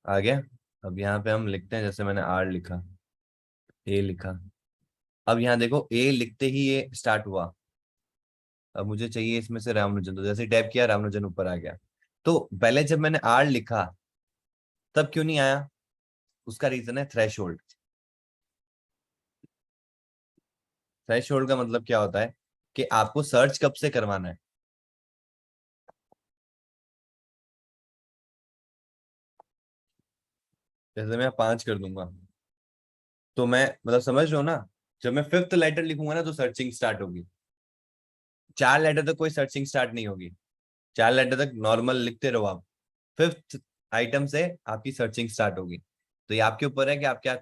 आ गया। अब यहाँ पे हम लिखते हैं, जैसे मैंने आर लिखा, ए लिखा। अब यहाँ देखो ए लिखते ही ये स्टार्ट हुआ, अब मुझे चाहिए इसमें से रामानुजन, तो जैसे टाइप किया रामानुजन ऊपर आ गया। तो पहले जब मैंने आर लिखा तब क्यों नहीं आया, उसका रीजन है थ्रेशोल्ड। थ्रेशोल्ड का मतलब क्या होता है कि आपको सर्च कब से करवाना है। जैसे मैं 5 कर दूंगा तो मैं मतलब समझ रहे हो ना, जब मैं 5th लेटर लिखूंगा ना तो सर्चिंग स्टार्ट होगी। 4 लेटर तक कोई सर्चिंग स्टार्ट नहीं होगी, 4 लेटर तक नॉर्मल लिखते रहो आप। 5th आइटम से आपकी सर्चिंग स्टार्ट होगी। तो ये आपके ऊपर है कि आप क्या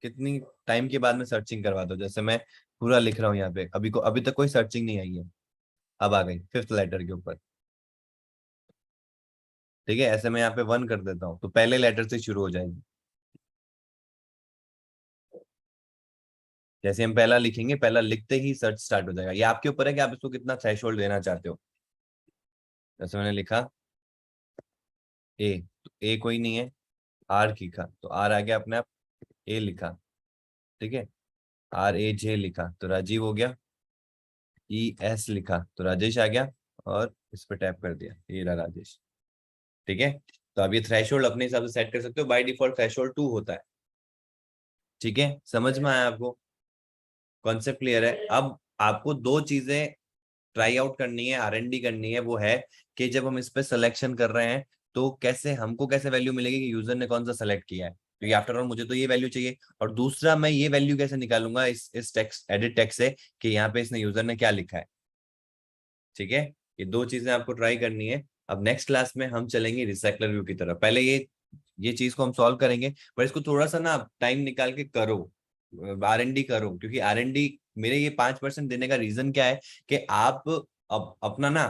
कितनी टाइम के बाद में सर्चिंग करवा दो। जैसे मैं पूरा लिख रहा हूँ यहाँ पे, अभी तक कोई सर्चिंग नहीं आई है, अब आ गई 5th लेटर के ऊपर। ठीक है, ऐसे मैं यहाँ पे 1 कर देता हूँ तो पहले लेटर से शुरू हो जाएगी। जैसे हम पहला लिखेंगे, पहला लिखते ही सर्च स्टार्ट हो जाएगा। ये आपके ऊपर है कि आप इसको कितना थ्रेशोल्ड देना चाहते हो। जैसे मैंने लिखा ए, तो ए कोई नहीं है, आर लिखा तो आर आ गया अपने आप, ए लिखा। ठीक है, आर ए जे लिखा तो राजीव हो गया, ई एस लिखा तो राजेश आ गया, और इस पर टैप कर दिया, ये रहा राजेश। ठीक है, तो अब ये थ्रेशोल्ड अपने हिसाब से सेट कर सकते हो। बाय डिफॉल्ट थ्रेशोल्ड 2 होता है। ठीक है, समझ में आया आपको, कॉन्सेप्ट क्लियर है। अब आपको 2 चीजें ट्राई आउट करनी है, R&D करनी है। वो है कि जब हम इस पे सिलेक्शन कर रहे हैं तो कैसे हमको कैसे वैल्यू मिलेगी कि यूजर ने कौन सा सेलेक्ट किया है, क्योंकि आफ्टर ऑल मुझे तो ये वैल्यू चाहिए। और दूसरा, मैं ये वैल्यू कैसे निकालूंगा इस टेक्स्ट एडिट टेक्स्ट से कि यहाँ पे इसने यूजर ने क्या लिखा है। ठीक है, ये 2 चीजें आपको ट्राई करनी है। अब नेक्स्ट क्लास में हम चलेंगे रिसाइकलर व्यू की तरफ। पहले ये चीज को हम सॉल्व करेंगे, पर इसको थोड़ा सा ना टाइम निकाल के करो, R&D करो। क्योंकि R&D मेरे ये 5% देने का रीजन क्या है कि आप अब अपना ना,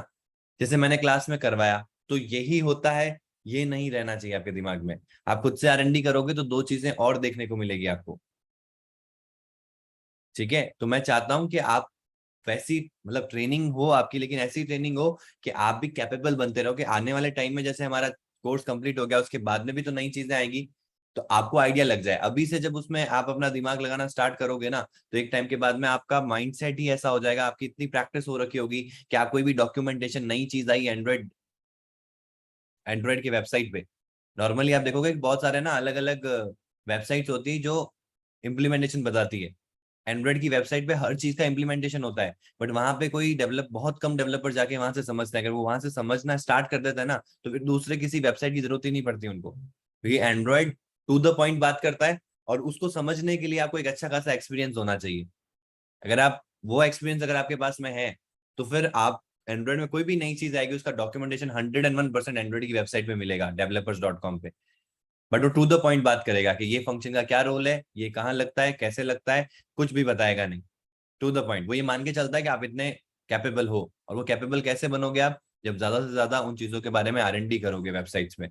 जैसे मैंने क्लास में करवाया तो यही होता है, ये नहीं रहना चाहिए आपके दिमाग में। आप खुद से R&D करोगे तो 2 चीजें और देखने को मिलेगी आपको। ठीक है, तो मैं चाहता हूं कि आप वैसी मतलब ट्रेनिंग हो आपकी, लेकिन ऐसी ट्रेनिंग हो कि आप भी कैपेबल बनते रहो, कि आने वाले टाइम में जैसे हमारा कोर्स कंप्लीट हो गया उसके बाद में भी तो नई चीजें आएगी, तो आपको आइडिया लग जाए। अभी से जब उसमें आप अपना दिमाग लगाना स्टार्ट करोगे ना, तो एक टाइम के बाद में आपका माइंडसेट ही ऐसा हो जाएगा, आपकी इतनी प्रैक्टिस हो रखी होगी कि आप कोई भी डॉक्यूमेंटेशन, नई चीज आई एंड्रॉइड की वेबसाइट पे, नॉर्मली आप देखोगे कि बहुत सारे ना अलग अलग वेबसाइट्स होती है जो इम्प्लीमेंटेशन बताती है। एंड्रॉइड की वेबसाइट पे हर चीज का इम्प्लीमेंटेशन होता है, बट वहां पे कोई बहुत कम डेवलपर जाके वहां से समझते हैं। अगर वो वहां से समझना स्टार्ट कर देता है ना, तो फिर दूसरे किसी वेबसाइट की जरूरत ही नहीं पड़ती उनको, क्योंकि एंड्रॉइड टू द पॉइंट बात करता है। और उसको समझने के लिए आपको एक अच्छा खासा एक्सपीरियंस होना चाहिए। अगर आप वो एक्सपीरियंस अगर आपके पास में है, तो फिर आप एंड्रॉइड में कोई भी नई चीज आएगी उसका डॉक्यूमेंटेशन 101% एंड्रॉइड की वेबसाइट पे मिलेगा, developers.com पे। बट वो टू द पॉइंट बात करेगा कि ये फंक्शन का क्या रोल है, ये कहाँ लगता है, कैसे लगता है, कुछ भी बताएगा नहीं। टू द पॉइंट, वो ये मान के चलता है कि आप इतने कैपेबल हो। और वो कैपेबल कैसे बनोगे आप, जब ज्यादा से ज्यादा उन चीजों के बारे में R&D करोगे वेबसाइट्स में।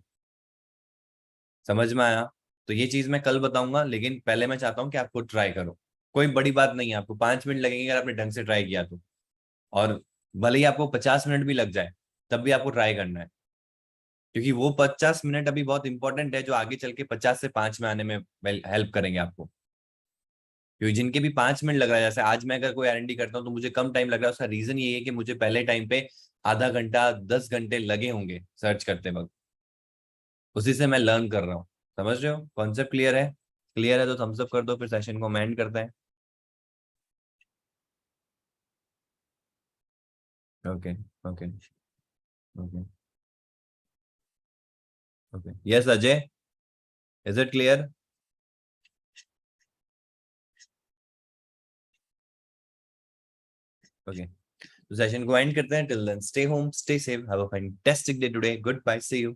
समझ में आया? तो ये चीज मैं कल बताऊंगा, लेकिन पहले मैं चाहता हूँ कि आप खुद ट्राई करो। कोई बड़ी बात नहीं है, आपको 5 मिनट लगेंगे अगर आपने ढंग से ट्राई किया तो। और भले ही आपको 50 मिनट भी लग जाए, तब भी आपको ट्राई करना है, क्योंकि वो 50 मिनट अभी बहुत इंपॉर्टेंट है, जो आगे चल के 50 से 5 में आने में हेल्प करेंगे आपको। क्योंकि जिनके भी 5 मिनट लग रहा है, जैसे आज मैं अगर कोई R&D करता हूँ तो मुझे कम टाइम लग रहा है, उसका रीजन ये है कि मुझे पहले टाइम पे आधा घंटा 10 घंटे लगे होंगे सर्च करते वक्त, उसी से मैं लर्न कर रहा हूँ। समझ रहे हो, कॉन्सेप्ट क्लियर है? क्लियर है तो थम्स अप कर दो, फिर सेशन को एंड करते हैं। Okay, okay, okay, okay. Yes Ajay, is it clear? Okay, तो सेशन को एंड करते हैं। Till then stay home, stay safe, have a fantastic day today. Goodbye, see you.